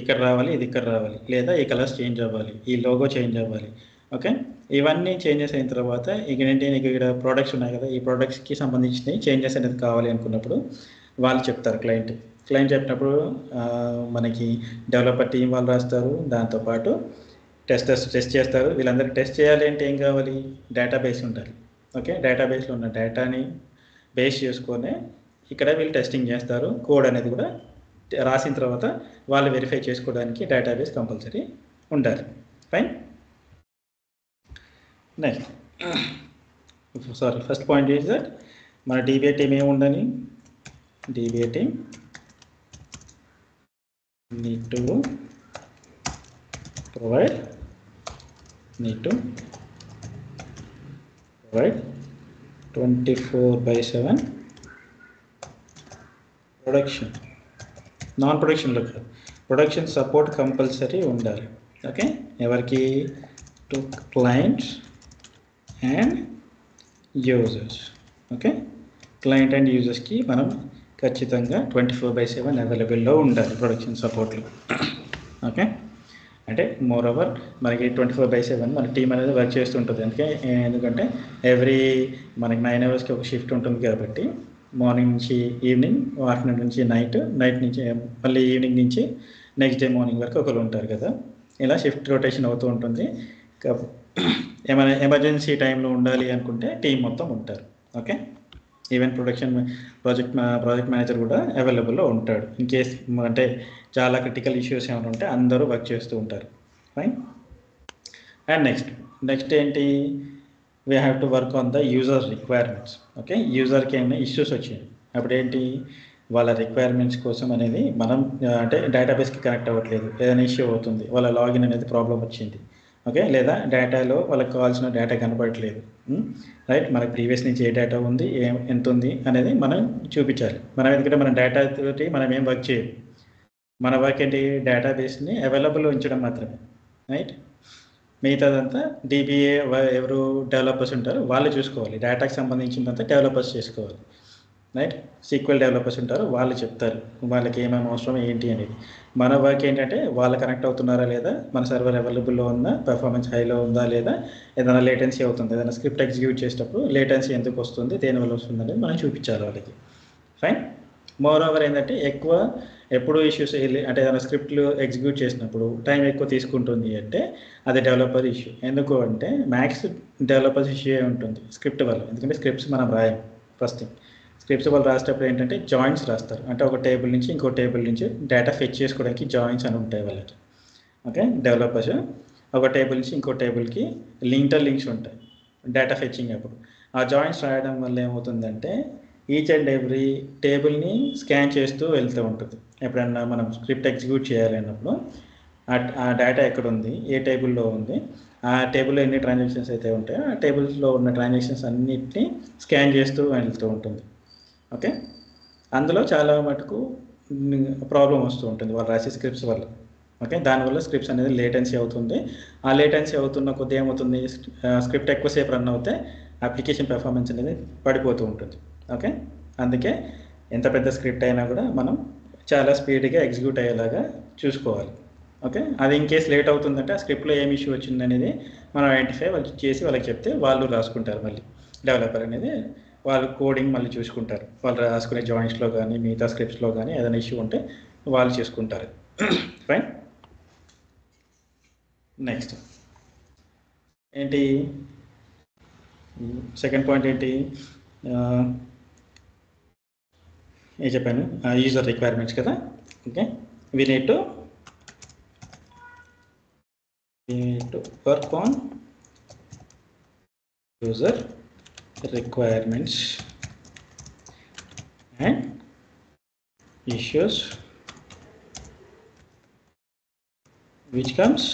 ఇక్కడ రావాలి, ఇది ఇక్కడ రావాలి, లేదా ఈ కలర్స్ చేంజ్ అవ్వాలి, ఈ లోగో చేంజ్ అవ్వాలి, ఓకే. ఇవన్నీ చేంజెస్ అయిన తర్వాత ఇక ఏంటి, నీకు ఇక్కడ ప్రోడక్ట్స్ ఉన్నాయి కదా, ఈ ప్రోడక్ట్స్కి సంబంధించిన చేంజెస్ అనేది కావాలి అనుకున్నప్పుడు వాళ్ళు చెప్తారు, క్లయింట్ చెప్పినప్పుడు మనకి డెవలపర్ టీం వాళ్ళు రాస్తారు, దాంతోపాటు టెస్టర్స్ టెస్ట్ చేస్తారు. వీళ్ళందరికీ టెస్ట్ చేయాలి అంటే ఏం కావాలి, డేటాబేస్ ఉండాలి, ఓకే. డేటాబేస్లో ఉన్న డేటాని బేస్ చేసుకొని ఇక్కడ వీళ్ళు టెస్టింగ్ చేస్తారు. కోడ్ అనేది కూడా రాసిన తర్వాత వాళ్ళు వెరిఫై చేసుకోవడానికి డేటాబేస్ కంపల్సరీ ఉండాలి. Fine. Next first point is that మన DBA టీం ఏముందని, DBA team need to provide 24/7 production, non ప్రొడక్షన్లో కాదు, ప్రొడక్షన్ సపోర్ట్ కంపల్సరీ ఉండాలి, ఓకే. ఎవరికి, to clients and users, okay. Client and యూజర్స్కి మనం ఖచ్చితంగా 24/7 అవైలబుల్లో ఉండాలి ప్రొడక్షన్ సపోర్ట్లో, ఓకే. అంటే మోర్ ఓవర్ మనకి 24/7 మన టీం అనేది వర్క్ చేస్తుంటుంది. ఎందుకంటే మనకి 9 అవర్స్కి ఒక షిఫ్ట్ ఉంటుంది కాబట్టి మార్నింగ్ నుంచి ఈవినింగ్, ఆఫ్టర్నూన్ నుంచి నైట్ నుంచి మళ్ళీ ఈవినింగ్ నుంచి నెక్స్ట్ డే మార్నింగ్ వరకు ఒకరు ఉంటారు కదా, ఇలా షిఫ్ట్ రొటేషన్ అవుతూ ఉంటుంది. ఏమైనా ఎమర్జెన్సీ టైంలో ఉండాలి అనుకుంటే టీం మొత్తం ఉంటారు, ఓకే. ఈవెన్ ప్రాజెక్ట్ మేనేజర్ కూడా అవైలబుల్లో ఉంటాడు ఇన్ కేస్, అంటే చాలా క్రిటికల్ ఇష్యూస్ ఏమైనా ఉంటే అందరూ వర్క్ చేస్తూ ఉంటారు. ఫైన్. అండ్ నెక్స్ట్ ఏంటి, we have to work on the user requirements, okay. యూజర్కి ఏమైనా ఇష్యూస్ వచ్చాయి అప్పుడు ఏంటి, వాళ్ళ రిక్వైర్మెంట్స్ కోసం అనేది మనం అంటే డేటాబేస్కి కనెక్ట్ అవ్వట్లేదు, ఏదైనా ఇష్యూ అవుతుంది, వాళ్ళ లాగిన్ అనేది ప్రాబ్లం వచ్చింది, ఓకే, లేదా డేటాలో వాళ్ళకి కావాల్సిన డేటా కనపడట్లేదు, రైట్. మనకి ప్రీవియస్ నుంచి ఏ డేటా ఉంది, ఎంత ఉంది అనేది మనం చూపించాలి. మనం ఎందుకంటే మన డేటా తోటి మనం ఏం వర్క్ చేయాలి, మన వర్క్ ఏంటి, డేటాబేస్ని అవైలబుల్ ఉంచడం మాత్రమే, రైట్. మిగతాదంతా DBA ఎవరు డెవలపర్స్ ఉంటారు వాళ్ళు చూసుకోవాలి, డేటాకి సంబంధించినంత డెవలపర్స్ చేసుకోవాలి, రైట్. SQL డెవలపర్స్ ఉంటారు, వాళ్ళు చెప్తారు వాళ్ళకి ఏమేమి అవసరం ఏంటి అనేది. మన వర్క్ ఏంటంటే వాళ్ళు కనెక్ట్ అవుతున్నారా లేదా, మన సర్వర్ అవైలబుల్లో ఉందా, పెర్ఫార్మెన్స్ హైలో ఉందా లేదా, ఏదైనా లేటెన్సీ అవుతుంది, ఏదైనా స్క్రిప్ట్ ఎగ్జిక్యూట్ చేసేటప్పుడు లేటెన్సీ ఎందుకు వస్తుంది, దేనివల్ల వస్తుంది అనేది మనం చూపించాలి వాళ్ళకి. ఫైన్. మోర్ ఓవర్ ఏంటంటే ఎప్పుడు ఇష్యూస్ అంటే ఏదైనా స్క్రిప్ట్లు ఎగ్జిక్యూట్ చేసినప్పుడు టైం ఎక్కువ తీసుకుంటుంది అంటే అది డెవలపర్ ఇష్యూ. ఎందుకు అంటే మ్యాక్స్ డెవలపర్స్ ఇష్యూ ఉంటుంది స్క్రిప్ట్ వల్ల, ఎందుకంటే స్క్రిప్ట్స్ మనం రాయం. ఫస్ట్ థింగ్, స్క్రిప్ట్స్ వాళ్ళు రాసేటప్పుడు ఏంటంటే జాయింట్స్ రాస్తారు, అంటే ఒక టేబుల్ నుంచి ఇంకో టేబుల్ నుంచి డేటా ఫెచ్ చేసుకోవడానికి జాయింట్స్ అని ఉంటాయి వాళ్ళకి, ఓకే. డెవలపర్స్ ఒక టేబుల్ నుంచి ఇంకో టేబుల్కి లింక్స్ ఉంటాయి డేటా ఫెచ్చింగ్ అప్పుడు. ఆ జాయింట్స్ రాయడం వల్ల ఏమవుతుందంటే ఈచ్ అండ్ ఎవ్రీ టేబుల్ని స్కాన్ చేస్తూ వెళ్తూ ఉంటుంది. ఎప్పుడన్నా మనం స్క్రిప్ట్ ఎగ్జిక్యూట్ చేయాలి అన్నప్పుడు ఆ డేటా ఎక్కడ ఉంది, ఏ టేబుల్లో ఉంది, ఆ టేబుల్లో ఎన్ని ట్రాన్సాక్షన్స్ అయితే ఉంటాయో ఆ టేబుల్స్లో ఉన్న ట్రాన్సాక్షన్స్ అన్నిటిని స్కాన్ చేస్తూ వెళ్తూ ఉంటుంది, ఓకే. అందులో చాలా మటుకు ప్రాబ్లం వస్తూ ఉంటుంది వాళ్ళు రాసే స్క్రిప్ట్స్ వల్ల, ఓకే. దానివల్ల స్క్రిప్ట్స్ అనేది లేటెన్సీ అవుతుంది. ఆ లేటెన్సీ అవుతున్న కొద్ది ఏమవుతుంది, స్క్రిప్ట్ ఎక్కువసేపు రన్ అవుతే అప్లికేషన్ పెర్ఫార్మెన్స్ అనేది పడిపోతూ ఉంటుంది, ఓకే. అందుకే ఎంత పెద్ద స్క్రిప్ట్ అయినా కూడా మనం చాలా స్పీడ్గా ఎగ్జిక్యూట్ అయ్యేలాగా చూసుకోవాలి, ఓకే. అది ఇన్ కేస్ లేట్ అవుతుందంటే ఆ స్క్రిప్ట్లో ఏం ఇష్యూ వచ్చింది అనేది మనం ఐడెంటిఫై చేసి వాళ్ళకి చెప్తే వాళ్ళు రాసుకుంటారు. మళ్ళీ డెవలపర్ అనేది వాళ్ళు కోడింగ్ మళ్ళీ చూసుకుంటారు, వాళ్ళు రాసుకునే జాయింట్స్లో కానీ మిగతా స్క్రిప్ట్స్లో కానీ ఏదైనా ఇష్యూ ఉంటే వాళ్ళు చేసుకుంటారు. ఫైన్. నెక్స్ట్ ఏంటి, సెకండ్ పాయింట్ ఏంటి, ఏం చెప్పాను, యూజర్ రిక్వైర్మెంట్స్ కదా. Okay, we need to work on user requirements and issues which comes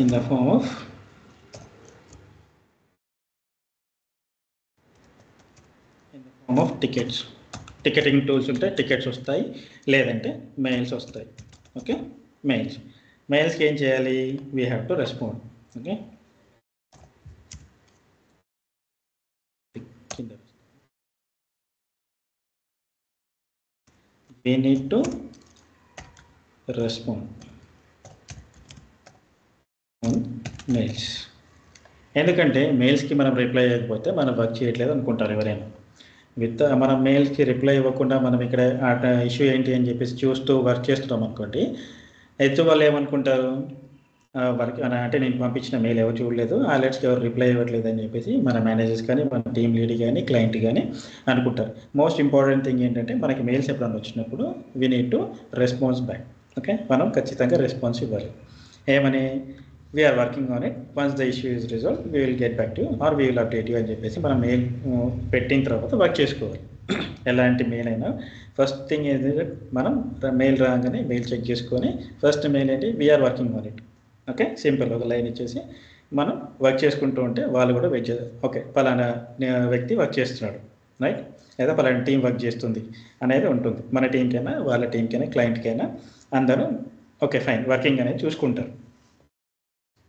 in the form of tickets. Ticketing tools ఉంటే టికెట్స్ వస్తాయి, లేదంటే మెయిల్స్ వస్తాయి. ఓకే, మెయిల్స్కి ఏం చేయాలి, we have to respond. Okay, we need to respond on mails. ఎందుకంటే మెయిల్స్కి మనం reply ఇవ్వకపోతే మనం వర్క్ చేయట్లేదు అనుకుంటారు ఎవరైనా. మనం మెయిల్స్కి రిప్లై ఇవ్వకుండా మనం ఇక్కడ ఇష్యూ ఏంటి అని చెప్పేసి చూస్తూ వర్క్ చేస్తున్నాం అనుకోండి, అయితే వాళ్ళు ఏమనుకుంటారు, వర్క్ అంటే నేను పంపించిన మెయిల్ ఎవరు చూడలేదు, అలర్ట్స్కి ఎవరు రిప్లై ఇవ్వట్లేదు అని చెప్పేసి మన మేనేజర్స్ కానీ, మన టీమ్ లీడ్ కానీ, క్లయింట్ కానీ అనుకుంటారు. మోస్ట్ ఇంపార్టెంట్ థింగ్ ఏంటంటే మనకి మెయిల్స్ ఎప్పుడైనా వచ్చినప్పుడు we need to response back. Okay, మనం ఖచ్చితంగా రెస్పాన్స్ ఇవ్వాలి. ఏమని, we are working on it, once the issue is resolve we will get back to or we will update you అని చెప్పేసి మనం మెయిల్ పెట్టిన తర్వాత వర్క్ చేసుకోవాలి. ఎలాంటి మెయిల్ అయినా ఫస్ట్ థింగ్ ఏంటంటే మనం మెయిల్ రాగానే మెయిల్ చెక్ చేసుకొని ఫస్ట్ మెయిల్ ఏంటి, we are working on it. Okay, simple ఒక లైన్ ఇచ్చేసి మనం వర్క్ చేసుకుంటూ ఉంటే వాళ్ళు కూడా వెయిట్ చేస్తారు. ఓకే, పలానా వ్యక్తి వర్క్ చేస్తున్నాడు, రైట్, లేదా పలానా టీం వర్క్ చేస్తుంది అనేది ఉంటుంది. మన టీంకైనా, వాళ్ళ టీంకైనా, క్లయింట్కైనా అందరూ ఓకే ఫైన్ వర్కింగ్ అనేది చూసుకుంటారు,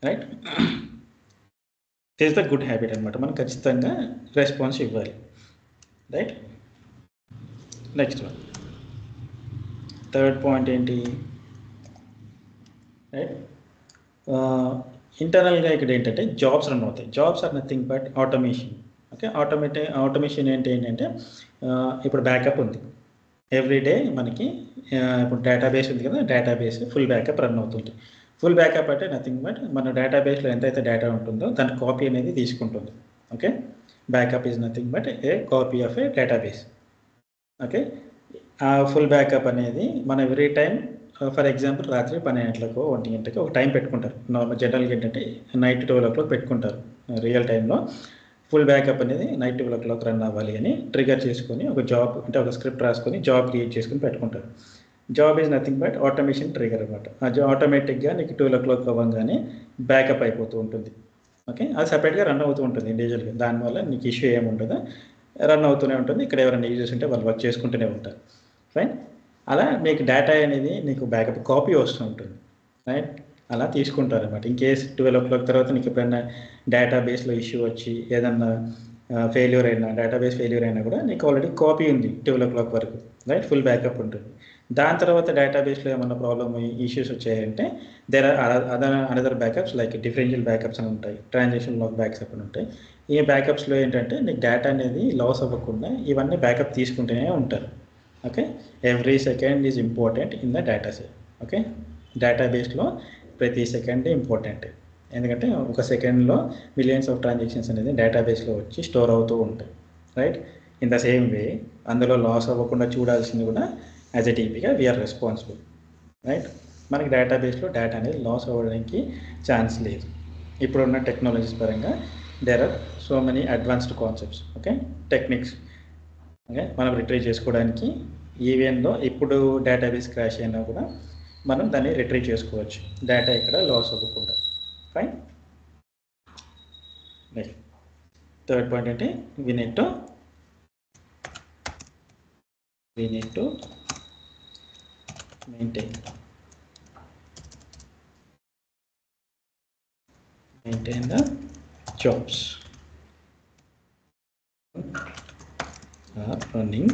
right. It is the good habit అనమాట. మనం ఖచ్చితంగా రెస్పాన్స్ ఇవ్వాలి, right. Next one, third point ఏంటి, రైట్, ఇంటర్నల్గా ఇక్కడ ఏంటంటే జాబ్స్ రన్ అవుతాయి. Jobs are nothing but automation. Okay, automation ఏంటంటే ఇప్పుడు బ్యాకప్ ఉంది ఎవ్రీ డే మనకి. ఇప్పుడు డేటాబేస్ ఉంది కదా, డేటాబేస్ ఫుల్ బ్యాకప్ రన్ అవుతుంది. ఫుల్ బ్యాకప్ అంటే నథింగ్ బట్ మన డేటాబేస్లో ఎంతైతే డేటా ఉంటుందో దాని కాపీ అనేది తీసుకుంటుంది. Okay, backup is nothing but a copy of A database. Okay, ఆ ఫుల్ బ్యాకప్ అనేది మనం ఎవ్రీ టైం, ఫర్ ఎగ్జాంపుల్ రాత్రి 12 గంటలకు 1 గంటకి ఒక టైం పెట్టుకుంటారు. నార్మల్ జనరల్గా ఏంటంటే నైట్ 12 o'clock పెట్టుకుంటారు. రియల్ టైంలో ఫుల్ బ్యాకప్ అనేది నైట్ 12 o'clock రన్ అవ్వాలి అని ట్రిగర్ చేసుకొని ఒక జాబ్ అంటే ఒక స్క్రిప్ట్ రాసుకొని జాబ్ క్రియేట్ చేసుకొని పెట్టుకుంటారు. Job is nothing but automation trigger అనమాట. అది ఆటోమేటిక్గా నీకు 12 o'clock అవ్వగానే బ్యాకప్ అయిపోతూ ఉంటుంది. ఓకే, అది సపరేట్గా రన్ అవుతూ ఉంటుంది ఇండివిజువల్గా. దానివల్ల నీకు ఇష్యూ ఏముంటుందో రన్ అవుతూనే ఉంటుంది. ఇక్కడ ఎవరైనా యూజర్స్ ఉంటే వాళ్ళు వర్క్ చేసుకుంటూనే ఉంటారు, ఫైన్. అలా మీకు డేటా అనేది నీకు బ్యాకప్ కాపీ వస్తూ ఉంటుంది, రైట్. అలా తీసుకుంటారు అనమాట. ఇన్ కేస్ 12 o'clock తర్వాత నీకు ఎప్పుడైనా డేటాబేస్లో ఇష్యూ వచ్చి ఏదన్నా ఫెయిల్యూర్ అయినా, డేటాబేస్ ఫెయిల్యూర్ అయినా కూడా నీకు ఆల్రెడీ కాపీ ఉంది 12 o'clock వరకు, రైట్, ఫుల్ బ్యాకప్ ఉంటుంది. దాని తర్వాత డేటాబేస్లో ఏమన్నా ప్రాబ్లమ్ ఇష్యూస్ వచ్చాయంటే there are another backups like differential backups అని ఉంటాయి, ట్రాన్సాక్షన్ లాగ్ బ్యాకప్స్ అని ఉంటాయి. ఈ బ్యాకప్స్లో ఏంటంటే నీకు డేటా అనేది లాస్ అవ్వకుండా ఇవన్నీ బ్యాకప్ తీసుకుంటూనే ఉంటారు. Okay, every second is important in the data set. Okay, డేటాబేస్లో ప్రతి సెకండ్ ఇంపార్టెంట్, ఎందుకంటే ఒక సెకండ్లో మిలియన్స్ ఆఫ్ ట్రాన్సాక్షన్స్ అనేది డేటాబేస్లో వచ్చి స్టోర్ అవుతూ ఉంటాయి, right. In the same way అందులో లాస్ అవ్వకుండా చూడాల్సింది కూడా యాజ్ ఎ టీపీగా వీఆర్ రెస్పాన్సిబుల్, రైట్. మనకి డేటాబేస్లో డేటా అనేది లాస్ అవ్వడానికి ఛాన్స్ లేదు. ఇప్పుడున్న టెక్నాలజీస్ పరంగా there are so many advanced concepts, okay, techniques. Okay, మనం రిట్రీవ్ చేసుకోవడానికి ఈవెన్లో ఇప్పుడు డేటాబేస్ క్రాష్ అయినా కూడా మనం దాన్ని రిట్రీవ్ చేసుకోవచ్చు, డేటా ఇక్కడ లాస్ అవ్వకుండా, ఫైన్. నెక్స్ట్ థర్డ్ పాయింట్ అంటే we need to maintain the jobs are running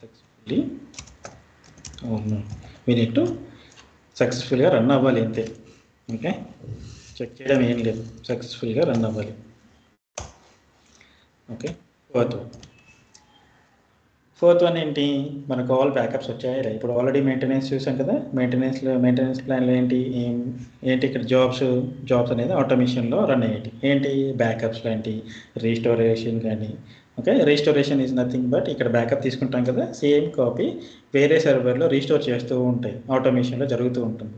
successfully. Oh no, we need to successfully run అవ్వాలి అంతే. ఓకే, చెక్ చేయడం ఏం లేదు, సక్సెస్ఫుల్గా రన్ అవ్వాలి. ఓకే, ఫోర్త్ వన్ ఏంటి, మనకు ఆల్ బ్యాకప్స్ వచ్చాయి. ఇప్పుడు ఆల్రెడీ మెయింటెనెన్స్ చూసాం కదా, మెయింటెనెన్స్ ప్లాన్లో ఏంటి ఏంటి ఇక్కడ జాబ్స్ అనేది ఆటోమేషన్లో రన్ అయ్యేటి. ఏంటి బ్యాకప్స్ లాంటి రీస్టోరేషన్ కానీ. Okay, restoration is nothing but ఇక్కడ బ్యాకప్ తీసుకుంటాం కదా, సేమ్ కాపీ వేరే సర్వర్లో రీస్టోర్ చేస్తూ ఉంటాయి, ఆటోమేషన్లో జరుగుతూ ఉంటుంది.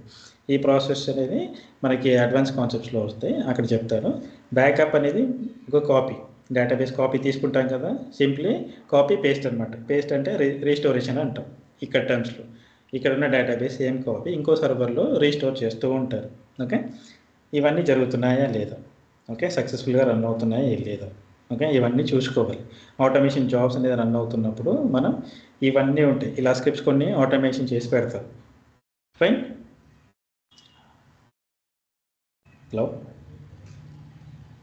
ఈ ప్రాసెస్ అనేది మనకి అడ్వాన్స్ కాన్సెప్ట్స్లో వస్తాయి, అక్కడ చెప్తాను. బ్యాకప్ అనేది ఒక కాపీ, డేటాబేస్ కాపీ తీసుకుంటాం కదా, సింప్లీ కాపీ పేస్ట్ అనమాట. పేస్ట్ అంటే రీస్టోరేషన్ అంటాం ఇక్కడ టర్మ్స్లో. ఇక్కడ ఉన్న డేటాబేస్ సేమ్ కాపీ ఇంకో సర్వర్లో రీస్టోర్ చేస్తూ ఉంటారు. ఓకే, ఇవన్నీ జరుగుతున్నాయా లేదా, ఓకే, సక్సెస్ఫుల్గా రన్ అవుతున్నాయా లేదా, ఓకే, ఇవన్నీ చూసుకోవాలి. ఆటోమేషన్ జాబ్స్ అనేది రన్ అవుతున్నప్పుడు మనం ఇవన్నీ ఉంటాయి, ఇలా స్క్రిప్ట్స్ కొన్ని ఆటోమేషన్ చేసి పెడతారు. ఫైన్. హలో,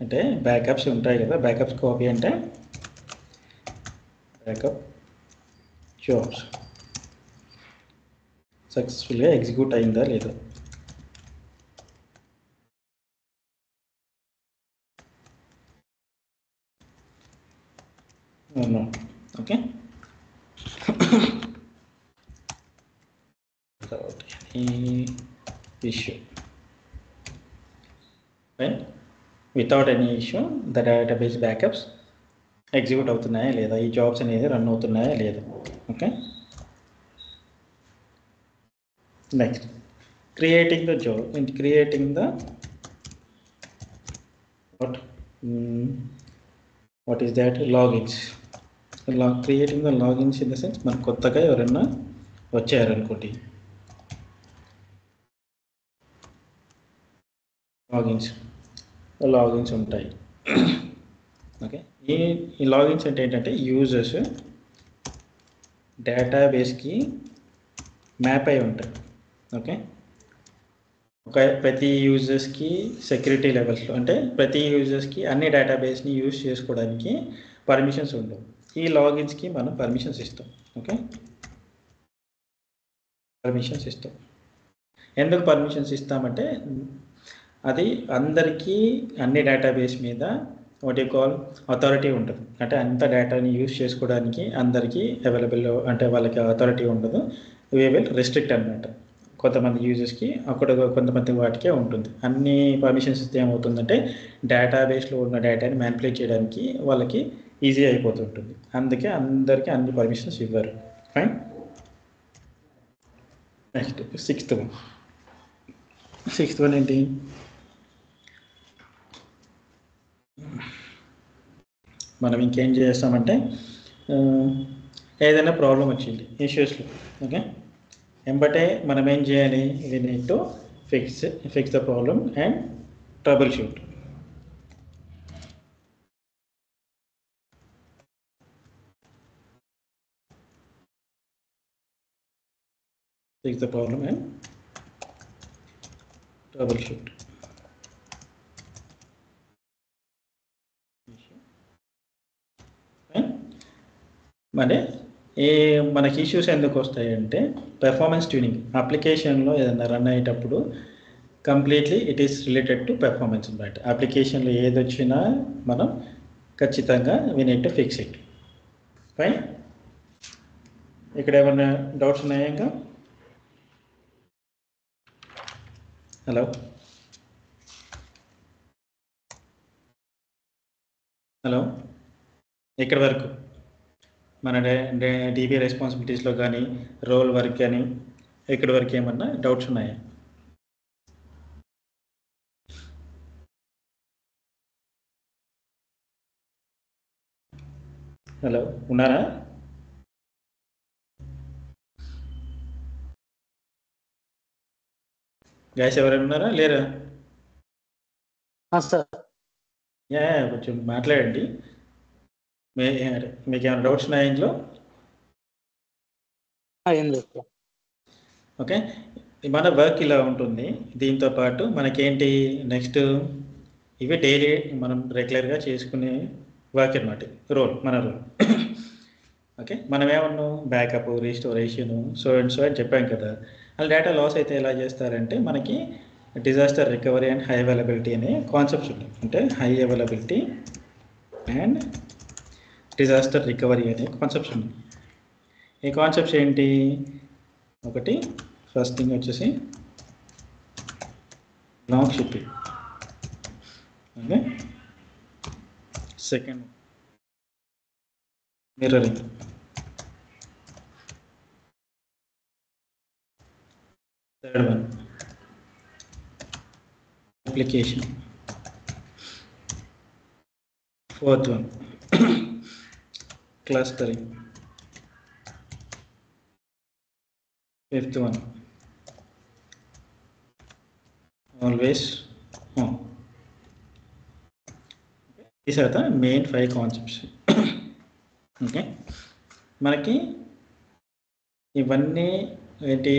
అంటే బ్యాకప్స్ ఉంటాయి కదా, బ్యాకప్స్ కాపీ అంటే బ్యాకప్ జాబ్స్ సక్సెస్ఫుల్గా ఎగ్జిక్యూట్ అయిందా లేదా. Okay, issue fine. Without any issue the database backups execute అవుతున్నాయా లేదా, ఈ జాబ్స్ అనేది రన్ అవుతున్నాయా లేదా. Okay, next creating the job, creating the what is that, logins. Creating the logins in the sense మనకు కొత్తగా ఎవరైనా వచ్చారనుకోండి, లాగిన్స్ ఉంటాయి. ఓకే, ఈ లాగిన్స్ అంటే ఏంటంటే యూజర్స్ డేటాబేస్కి మ్యాప్ అయి ఉంటాయి. ఓకే, ప్రతి యూజర్స్కి సెక్యూరిటీ లెవెల్స్లో, అంటే ప్రతి యూజర్స్కి అన్ని డేటాబేస్ని యూజ్ చేసుకోవడానికి పర్మిషన్స్ ఉండవు. ఈ లాగిన్స్కి మనం పర్మిషన్స్ ఇస్తాం. ఓకే, పర్మిషన్స్ ఇస్తాం. ఎందుకు పర్మిషన్స్ ఇస్తామంటే అది అందరికీ అన్ని డేటాబేస్ మీద వాట్ యూ కాల్ అథారిటీ ఉంటుంది. అంటే అంత డేటాని యూజ్ చేసుకోవడానికి అందరికీ అవైలబుల్, అంటే వాళ్ళకి అథారిటీ ఉండదు. వీ విల్ రెస్ట్రిక్ట్ అనమాట. కొంతమంది యూజర్స్కి అక్కడ, కొంతమంది వాటికే ఉంటుంది. అన్ని పర్మిషన్స్ ఇస్తే ఏమవుతుందంటే డేటాబేస్లో ఉన్న డేటాని మ్యానిపులేట్ చేయడానికి వాళ్ళకి ఈజీ అయిపోతుంటుంది. అందుకే అందరికీ అన్ని పర్మిషన్స్ ఇవ్వరు. ఫైన్. నెక్స్ట్ సిక్స్త్ వన్ ఏంటి, మనం ఇంకేం చేస్తామంటే ఏదైనా ప్రాబ్లం వచ్చింది ఇష్యూస్లో, ఓకే, ఎంబటే మనం ఏం చేయాలి, we need to fix the problem and trouble shoot. Fix the problem and trouble shoot. మరి మనకి ఇష్యూస్ ఎందుకు వస్తాయంటే పెర్ఫార్మెన్స్ ట్యూనింగ్. అప్లికేషన్లో ఏదైనా రన్ అయ్యేటప్పుడు completely it is related to performance అనమాట. అప్లికేషన్లో ఏది వచ్చినా మనం ఖచ్చితంగా we need to fix it. Fine. ఇక్కడ ఏమైనా డౌట్స్ ఉన్నాయా ఇంకా? హలో హలో, ఇక్కడ వరకు మన డీబీ రెస్పాన్సిబిలిటీస్లో కానీ రోల్ వర్క్ కానీ ఇక్కడ వరకు ఏమన్నా డౌట్స్ ఉన్నాయా? హలో, ఉన్నారా? గ్యాస్ ఎవరైనా ఉన్నారా లేరా? సార్ కొంచెం మాట్లాడండి. మీకు ఏమైనా డౌట్స్ ఉన్నాయా ఇంట్లో? ఏం లేదు. ఓకే, మన వర్క్ ఇలా ఉంటుంది. దీంతో పాటు మనకేంటి నెక్స్ట్, ఇవి డైలీ మనం రెగ్యులర్గా చేసుకునే వర్క్ అనమాట, మన రోల్. ఓకే, మనం ఏమన్నాం, బ్యాకప్, రీస్టోరేషను, సో అని చెప్పాం కదా. అలా డేటా లాస్ అయితే ఎలా చేస్తారంటే మనకి disaster recovery and high availability అనే కాన్సెప్ట్స్ ఉన్నాయి. అంటే high availability and disaster recovery అనే కాన్సెప్ట్స్ ఉన్నాయి. ఈ కాన్సెప్ట్స్ ఏంటి? ఒకటి ఫస్ట్ థింగ్ వచ్చేసి long shipping, okay. Second mirroring, third one application, fourth one clustering, fifth one always on. These are the main 5 concepts. Okay, మనకి ఇవన్నీ ఏంటి?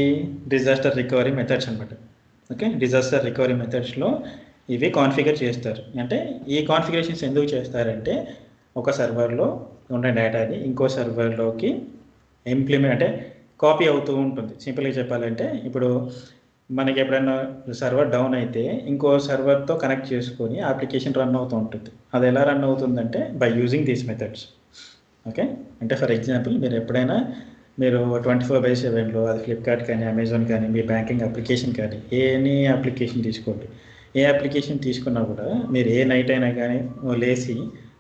డిజాస్టర్ రికవరీ మెథడ్స్ అనమాట. ఓకే, డిజాస్టర్ రికవరీ మెథడ్స్లో ఇవి కాన్ఫిగర్ చేస్తారు. అంటే ఈ కాన్ఫిగరేషన్స్ ఎందుకు చేస్తారంటే ఒక సర్వర్లో ఉన్న డేటాని ఇంకో సర్వర్లోకి ఇంప్లిమెంట్ అంటే కాపీ అవుతూ ఉంటుంది. సింపుల్గా చెప్పాలంటే ఇప్పుడు మనకి ఎప్పుడైనా సర్వర్ డౌన్ అయితే ఇంకో సర్వర్తో కనెక్ట్ చేసుకొని అప్లికేషన్ రన్ అవుతూ ఉంటుంది. అది ఎలా రన్ అవుతుందంటే by using these methods. Okay, అంటే ఫర్ ఎగ్జాంపుల్ మీరు ఎప్పుడైనా మీరు 24/7లో అది ఫ్లిప్కార్ట్ కానీ అమెజాన్ కానీ మీ బ్యాంకింగ్ అప్లికేషన్ కానీ ఎనీ అప్లికేషన్ తీసుకోండి. ఏ అప్లికేషన్ తీసుకున్నా కూడా మీరు ఏ నైట్ అయినా కానీ లేచి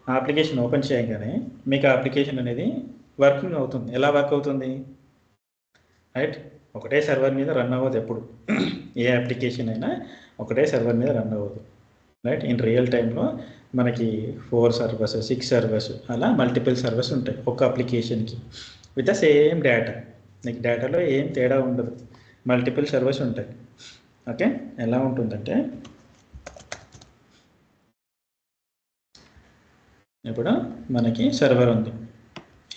ఆ అప్లికేషన్ ఓపెన్ చేయగానే మీకు ఆ అప్లికేషన్ అనేది వర్కింగ్ అవుతుంది. ఎలా వర్క్ అవుతుంది? రైట్, ఒకటే సర్వర్ మీద రన్ అవ్వదు ఎప్పుడు. ఏ అప్లికేషన్ అయినా ఒకటే సర్వర్ మీద రన్ అవ్వదు. రైట్, ఇన్ రియల్ టైంలో మనకి 4 సర్వర్స్ 6 సర్వర్స్ అలా మల్టిపుల్ సర్వర్స్ ఉంటాయి ఒక అప్లికేషన్కి విత్ ద సేమ్ డేటా. నీకు డేటాలో ఏం తేడా ఉండదు, మల్టిపుల్ సర్వర్స్ ఉంటాయి. ఓకే, ఎలా ఉంటుందంటే ఇప్పుడు మనకి సర్వర్ ఉంది,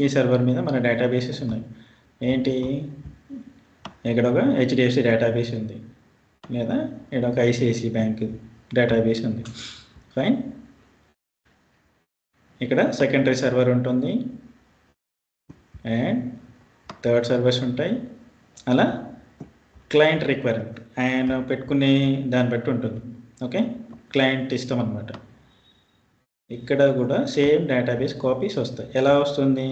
ఈ సర్వర్ మీద మన డేటాబేసెస్ ఉన్నాయి. ఏంటి? ఇక్కడ ఒక HDFC డేటాబేస్ ఉంది, లేదా ఇక్కడ ఒక ICICI బ్యాంక్ డేటాబేస్ ఉంది. ఫైన్, ఇక్కడ సెకండరీ సర్వర్ ఉంటుంది అండ్ థర్డ్ సర్వర్స్ ఉంటాయి. అలా క్లయింట్ రిక్వైర్మెంట్ ఆయన పెట్టుకునే దాన్ని బట్టి ఉంటుంది. ఓకే, క్లయింట్ ఇష్టం అనమాట. ఇక్కడ కూడా సేమ్ డేటాబేస్ కాపీస్ వస్తాయి. ఎలా వస్తుంది?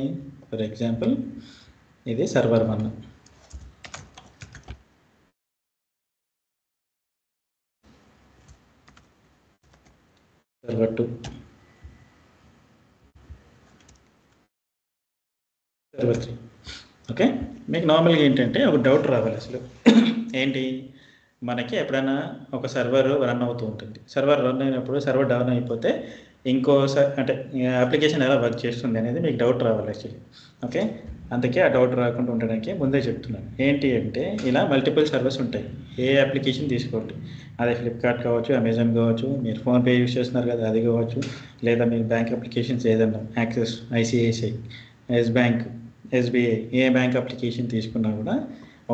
ఫర్ ఎగ్జాంపుల్ ఇది సర్వర్ 1, సర్వర్ 2, సర్వర్ 3. ఓకే, మీకు నార్మల్గా ఏంటంటే ఒక డౌట్ రావాలి అసలు. ఏంటి? మనకి ఎప్పుడైనా ఒక సర్వర్ రన్ అవుతూ ఉంటుంది. సర్వర్ రన్ అయినప్పుడు సర్వర్ డౌన్ అయిపోతే ఇంకో అంటే అప్లికేషన్ ఎలా వర్క్ చేస్తుంది అనేది మీకు డౌట్ రావాలి యాక్చువల్లీ. ఓకే, అందుకే ఆ డౌట్ రాకుండా ఉండడానికి ముందే చెప్తున్నాను. ఏంటి అంటే ఇలా మల్టిపుల్ సర్వర్స్ ఉంటాయి. ఏ అప్లికేషన్ తీసుకోండి, అదే ఫ్లిప్కార్ట్ కావచ్చు, అమెజాన్ కావచ్చు, మీరు ఫోన్పే యూస్ చేస్తున్నారు కదా అది కావచ్చు, లేదా మీరు బ్యాంక్ అప్లికేషన్స్ ఏదన్నా Axis, ICICI, Yes Bank, SBI, ఏ బ్యాంక్ అప్లికేషన్ తీసుకున్నా కూడా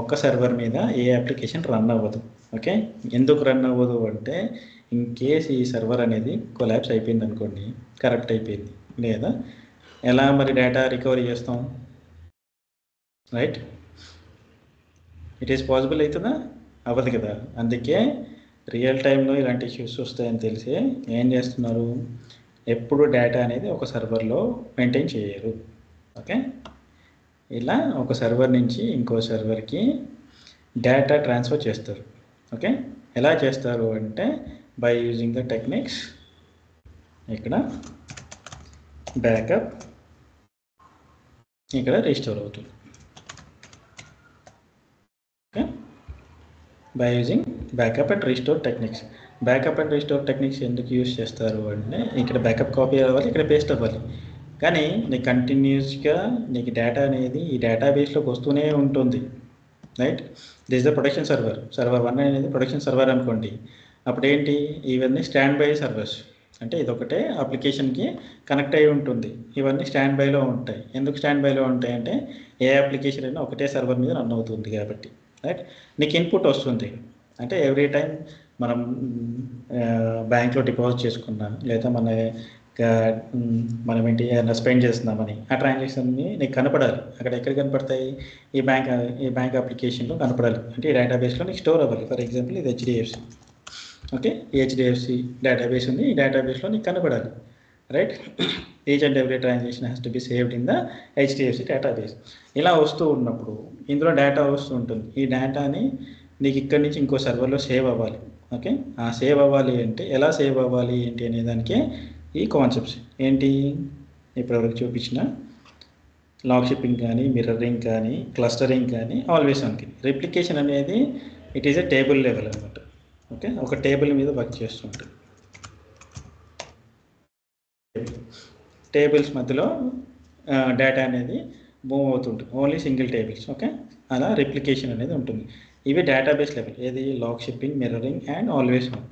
ఒక్క సర్వర్ మీద ఏ అప్లికేషన్ రన్ అవ్వదు. ఓకే, ఎందుకు రన్ అవ్వదు అంటే ఇన్ కేస్ ఈ సర్వర్ అనేది కొలాప్స్ అయిపోయింది అనుకోండి, కరెక్ట్ అయిపోయింది, లేదా ఎలా మరి డేటా రికవరీ చేస్తాం? రైట్, ఇట్ ఈస్ పాసిబుల్ అవుతుందా? అవ్వదు కదా. అందుకే రియల్ టైంలో ఇలాంటి ఇష్యూస్ వస్తాయని తెలిసి ఏం చేస్తున్నారు, ఎప్పుడు డేటా అనేది ఒక సర్వర్లో మెయింటైన్ చేయరు. ఓకే, ఇలా ఒక సర్వర్ నుంచి ఇంకో సర్వర్కి డేటా ట్రాన్స్ఫర్ చేస్తారు. ఓకే, ఎలా చేస్తారు అంటే బై యూజింగ్ ద టెక్నిక్స్. ఇక్కడ బ్యాకప్, ఇక్కడ రీస్టోర్ అవుతుంది. Okay, by using backup and restore techniques. Backup and restore techniques ఎందుకు యూజ్ చేస్తారు అంటే ఇక్కడ బ్యాకప్ కాపీ అవ్వాలి, ఇక్కడ పేస్ట్ అవ్వాలి. కానీ నీకు కంటిన్యూస్గా నీకు డేటా అనేది ఈ డేటాబేస్లోకి వస్తూనే ఉంటుంది. Right, this the production server. Server 1 అనేది ప్రొడక్షన్ సర్వర్ అనుకోండి. అప్పుడు ఏంటి? ఇవన్నీ స్టాండ్ బై సర్వర్స్. అంటే ఇదొకటే అప్లికేషన్కి కనెక్ట్ అయి ఉంటుంది. ఇవన్నీ స్టాండ్ బైలో ఉంటాయి. ఎందుకు స్టాండ్ బైలో ఉంటాయి అంటే ఏ అప్లికేషన్ అయినా ఒకటే సర్వర్ మీద రన్ అవుతుంది కాబట్టి. రైట్, నీకు ఇన్పుట్ వస్తుంది. అంటే ఎవ్రీ టైం మనం బ్యాంక్లో డిపాజిట్ చేసుకున్నా, లేదా మనం ఏంటి ఏదైనా స్పెండ్ చేస్తున్నామని ఆ ట్రాన్సాక్షన్ని నీకు కనపడాలి. అక్కడ ఎక్కడ కనపడతాయి? ఈ బ్యాంక్ అప్లికేషన్లో కనపడాలి. అంటే ఈ డేటాబేస్లో నీకు స్టోర్ అవ్వాలి. ఫర్ ఎగ్జాంపుల్ ఇది HDFC. ఓకే, ఈ HDFC డేటాబేస్ ఉంది, ఈ డేటాబేస్లో నీకు కనపడాలి. Right. Each and every transaction has to be saved in the HDFC database. ఇలా వస్తూ ఉన్నప్పుడు ఇందులో డేటా వస్తూ ఉంటుంది. ఈ డేటాని నీకు ఇక్కడి నుంచి ఇంకో సర్వర్లో సేవ్ అవ్వాలి. ఓకే, ఆ సేవ్ అవ్వాలి అంటే ఎలా సేవ్ అవ్వాలి ఏంటి అనే దానికే ఈ కాన్సెప్ట్స్ ఏంటి ఇప్పటివరకు చూపించిన లాగ్ షిప్పింగ్ కానీ, మిర్రరింగ్ కానీ, క్లస్టరింగ్ కానీ, ఆల్వేస్ ఆన్కి. రిప్లికేషన్ అనేది it is a table level అనమాట. ఓకే, ఒక టేబుల్ మీద వర్క్ చేస్తుంటుంది. టేబుల్స్ మధ్యలో డేటా అనేది మూవ్ అవుతుంటుంది, ఓన్లీ సింగిల్ టేబుల్స్. ఓకే, అలా రిప్లికేషన్ అనేది ఉంటుంది. ఇవి డేటాబేస్ లెవెల్, ఏది log shipping, mirroring and always on,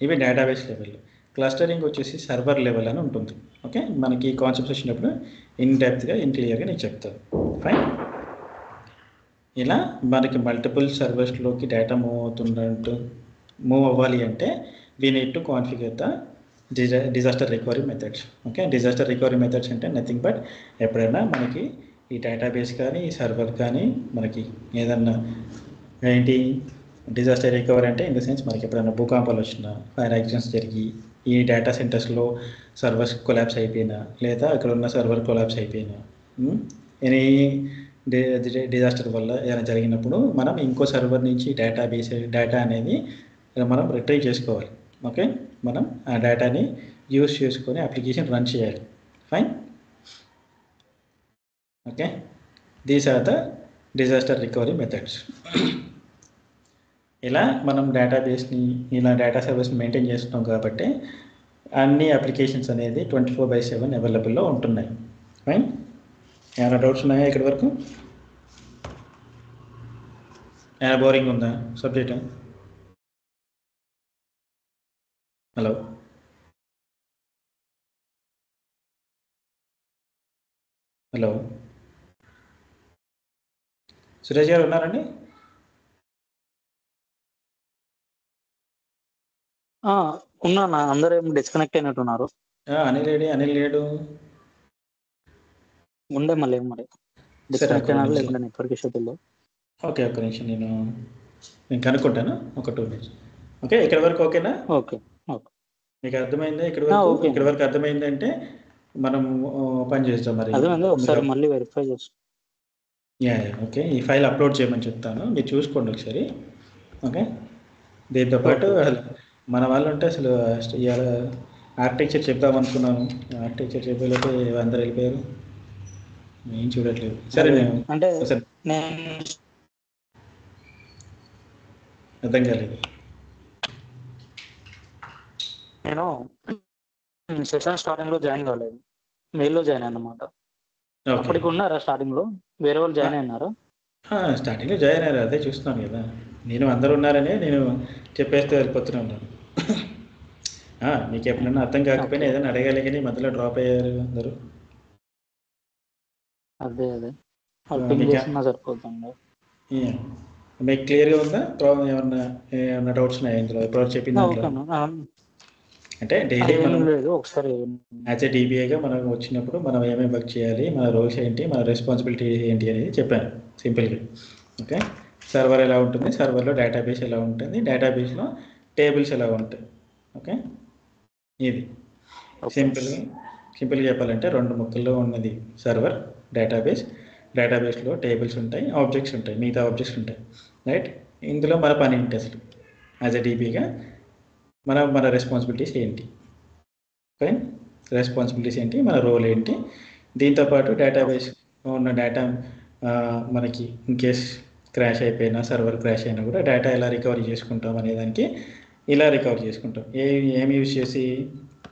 ఇవి డేటాబేస్ లెవెల్. క్లస్టరింగ్ వచ్చేసి సర్వర్ లెవెల్ అని ఉంటుంది. ఓకే, మనకి కాన్సెప్ట్స్ వచ్చినప్పుడు ఇన్ డెప్త్గా ఇన్ క్లియర్గా నేను చెప్తాను. ఫైన్. ఇలా మనకి మల్టిపుల్ సర్వర్స్లోకి డేటా మూవ్ అవ్వాలి అంటే we need to configure the disaster recovery methods. Okay, disaster recovery methods అంటే నథింగ్ బట్ ఎప్పుడైనా మనకి ఈ డేటాబేస్ కానీ, ఈ సర్వర్ కానీ మనకి ఏదన్నా ఏంటి డిజాస్టర్ రికవరీ అంటే ఇన్ ద సెన్స్ మనకి ఎప్పుడైనా భూకంపాలు వచ్చినా, ఫైర్ యాక్సిడెంట్స్ జరిగి ఈ డేటా సెంటర్స్లో సర్వర్స్ కొలాప్స్ అయిపోయినా, లేదా అక్కడ ఉన్న సర్వర్ కొలాప్స్ అయిపోయినా, ఎనీ డిజాస్టర్ వల్ల ఏదైనా జరిగినప్పుడు మనం ఇంకో సర్వర్ నుంచి డేటా అనేది మనం రిట్రీవ్ చేసుకోవాలి. ఓకే, మనం ఆ డేటాని యూస్ చేసుకొని అప్లికేషన్ రన్ చేయాలి. Fine. Okay, these are the disaster recovery methods. ఇలా మనం డేటాబేస్ని, ఇలా డేటా సర్వీస్ని మెయింటైన్ చేస్తున్నాం కాబట్టి అన్ని అప్లికేషన్స్ అనేది 24/7 అవైలబుల్లో ఉంటున్నాయి. ఫైన్. ఏమైనా డౌట్స్ ఉన్నాయా ఇక్కడి వరకు? ఏమైనా బోరింగ్ ఉందా సబ్జెక్ట్? హలో, హలో, సురేష్ గారు ఉన్నారండి? ఉన్నా, అందరూ ఏం డిస్కనెక్ట్ అయినట్టున్నారు. అనిల్ లేడు. ఉండే మళ్ళీ మరి డిస్కనెక్ట్ అయినారు, లేకుంటే నెట్వర్క్ ఇష్యూ తెలియదు. ఓకే, ఒక్క నిమిషం నేను కనుక్కుంటాను. ఒక 2 minutes. ఓకే, ఇక్కడ వరకు ఓకేనా? ఓకే, ఓకే, మీకు అర్థమైందా? ఇక్కడ వరకు ఓకే. ఇక్కడ వరకు అర్థమైందంటే మనం పని చేస్తాం. మరి అర్థమైంది, ఒకసారి మళ్ళీ వెరిఫై చేస్తాం. ఓకే, ఈ ఫైల్ అప్లోడ్ చేయమని చెప్తాను, మీరు చూసుకోండి ఒకసారి. ఓకే, దీంతో పాటు మన వాళ్ళు ఉంటే అసలు ఇవాళ ఆర్కిటెక్చర్ చెప్దాం అనుకున్నాను, ఆర్కిటెక్చర్ చెప్పేలోపు అందరు వెళ్ళిపోయారు, ఏం చూడట్లేదు. సరే, అంటే అర్థం కాలేదు. నేను సెషన్ స్టార్టింగ్ లో జాయిన్ కాలేదు, మెయిల్లో జాయిన్ అన్నమాట. అప్పటికి ఉన్నారా స్టార్టింగ్ లో? వేరే వాళ్ళు జాయిన్ అయినారా? స్టార్టింగ్లో జాయిన్ అయ్యారు, అదే చూస్తున్నాను కదా నేను. అందరు ఉన్నారని నేను చెప్పేస్తే వెళ్ళిపోతున్నాను. మీకు ఎప్పుడైనా అర్థం కాకపోయినా ఏదైనా అడగాలి, కానీ మధ్యలో డ్రాప్ అయ్యారు అందరూ. అదే సరిపోతుంది. మీకు క్లియర్గా ఉందా? ఏమన్నా డౌట్స్ ఉన్నాయా ఇందులో? ఇప్పుడు చెప్పింది అంటే డైలీ మనం ఒకసారి యాజ్ ఏ డీబీఏగా మనం వచ్చినప్పుడు మనం ఏమేమి వర్క్ చేయాలి, మన రోల్స్ ఏంటి, మన రెస్పాన్సిబిలిటీ ఏంటి అనేది చెప్పాను సింపుల్గా. ఓకే, సర్వర్ ఎలా ఉంటుంది, సర్వర్లో డేటాబేస్ ఎలా ఉంటుంది, డేటాబేస్లో టేబుల్స్ ఎలా ఉంటాయి. ఓకే, ఇది సింపుల్గా చెప్పాలంటే 2 ముక్కల్లో ఉన్నది సర్వర్, డేటాబేస్లో టేబుల్స్ ఉంటాయి, ఆబ్జెక్ట్స్ ఉంటాయి, మిగతా ఆబ్జెక్ట్స్ ఉంటాయి. రైట్. ఇందులో మన పని ఏంటి అసలు యాజ్ ఏ డీబీగా మన రెస్పాన్సిబిలిటీస్ ఏంటి, ఫైన్, రెస్పాన్సిబిలిటీస్ ఏంటి, మన రోల్ ఏంటి, దీంతోపాటు డేటాబేస్ ఉన్న డేటా మనకి ఇన్కేస్ క్రాష్ అయిపోయినా, సర్వర్ క్రాష్ అయినా కూడా డేటా ఎలా రికవరీ చేసుకుంటాం అనేదానికి ఇలా రికవరీ చేసుకుంటాం. ఏమి యూజ్ చేసి,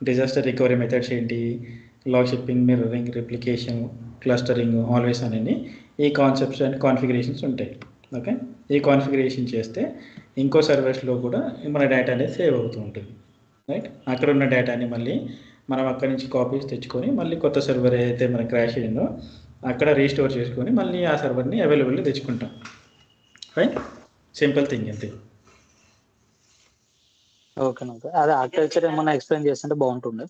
డిజాస్టర్ రికవరీ మెథడ్స్ ఏంటి, log shipping, mirroring, replication, clustering, always అని ఈ కాన్సెప్ట్స్ అండ్ కాన్ఫిగరేషన్స్ ఉంటాయి. ఓకే, ఈ కాన్ఫిగరేషన్ చేస్తే ఇంకో సర్వర్స్లో కూడా మన డేటా అనేది సేవ్ అవుతూ ఉంటుంది. రైట్. అక్కడ ఉన్న డేటాని మళ్ళీ మనం అక్కడి నుంచి కాపీస్ తెచ్చుకొని మళ్ళీ కొత్త సర్వర్ ఏదైతే మనకు క్రాష్ అయిందో అక్కడ రీస్టోర్ చేసుకొని మళ్ళీ ఆ సర్వర్ని అవైలబుల్గా తెచ్చుకుంటాం. రైట్, సింపుల్ థింగ్ అంతే. ఓకే, అదే ఆర్కిటెక్చర్ ఏమన్నా ఎక్స్ప్లెయిన్ చేస్తుంటే బాగుంటుంది.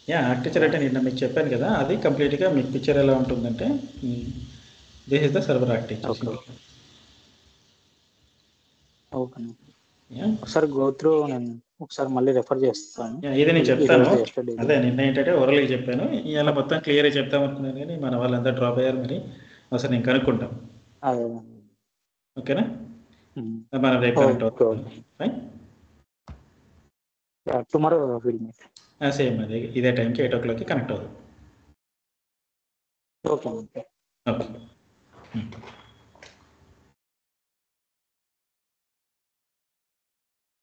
ఆర్కిటెక్చర్ అంటే నేను మీకు చెప్పాను కదా, అది కంప్లీట్గా మీకు పిక్చర్ ఎలా ఉంటుందంటే this is the server architecture. Okay, ఒకసారి గో త్రూ నేను ఒకసారి మళ్ళీ రెఫర్ చేస్తాను. ఇది నేను చెప్తాను. yesterday. అదే నిన్న ఏంటంటే ఓరల్గా చెప్పాను, ఇవాళ మొత్తం క్లియర్గా చెప్తాం అనుకున్నాను, కానీ మన వాళ్ళంతా డ్రాప్ అయ్యారు. మరి ఒకసారి నేను కనుక్కుంటాం. అదే. ఓకేనా? మనం రేపు కనెక్ట్ అవుతాం. Tomorrow will meet. సేమ్ అదే ఇదే టైంకి 8 o'clock కనెక్ట్ అవుతాం. ఓకే. ఓకే.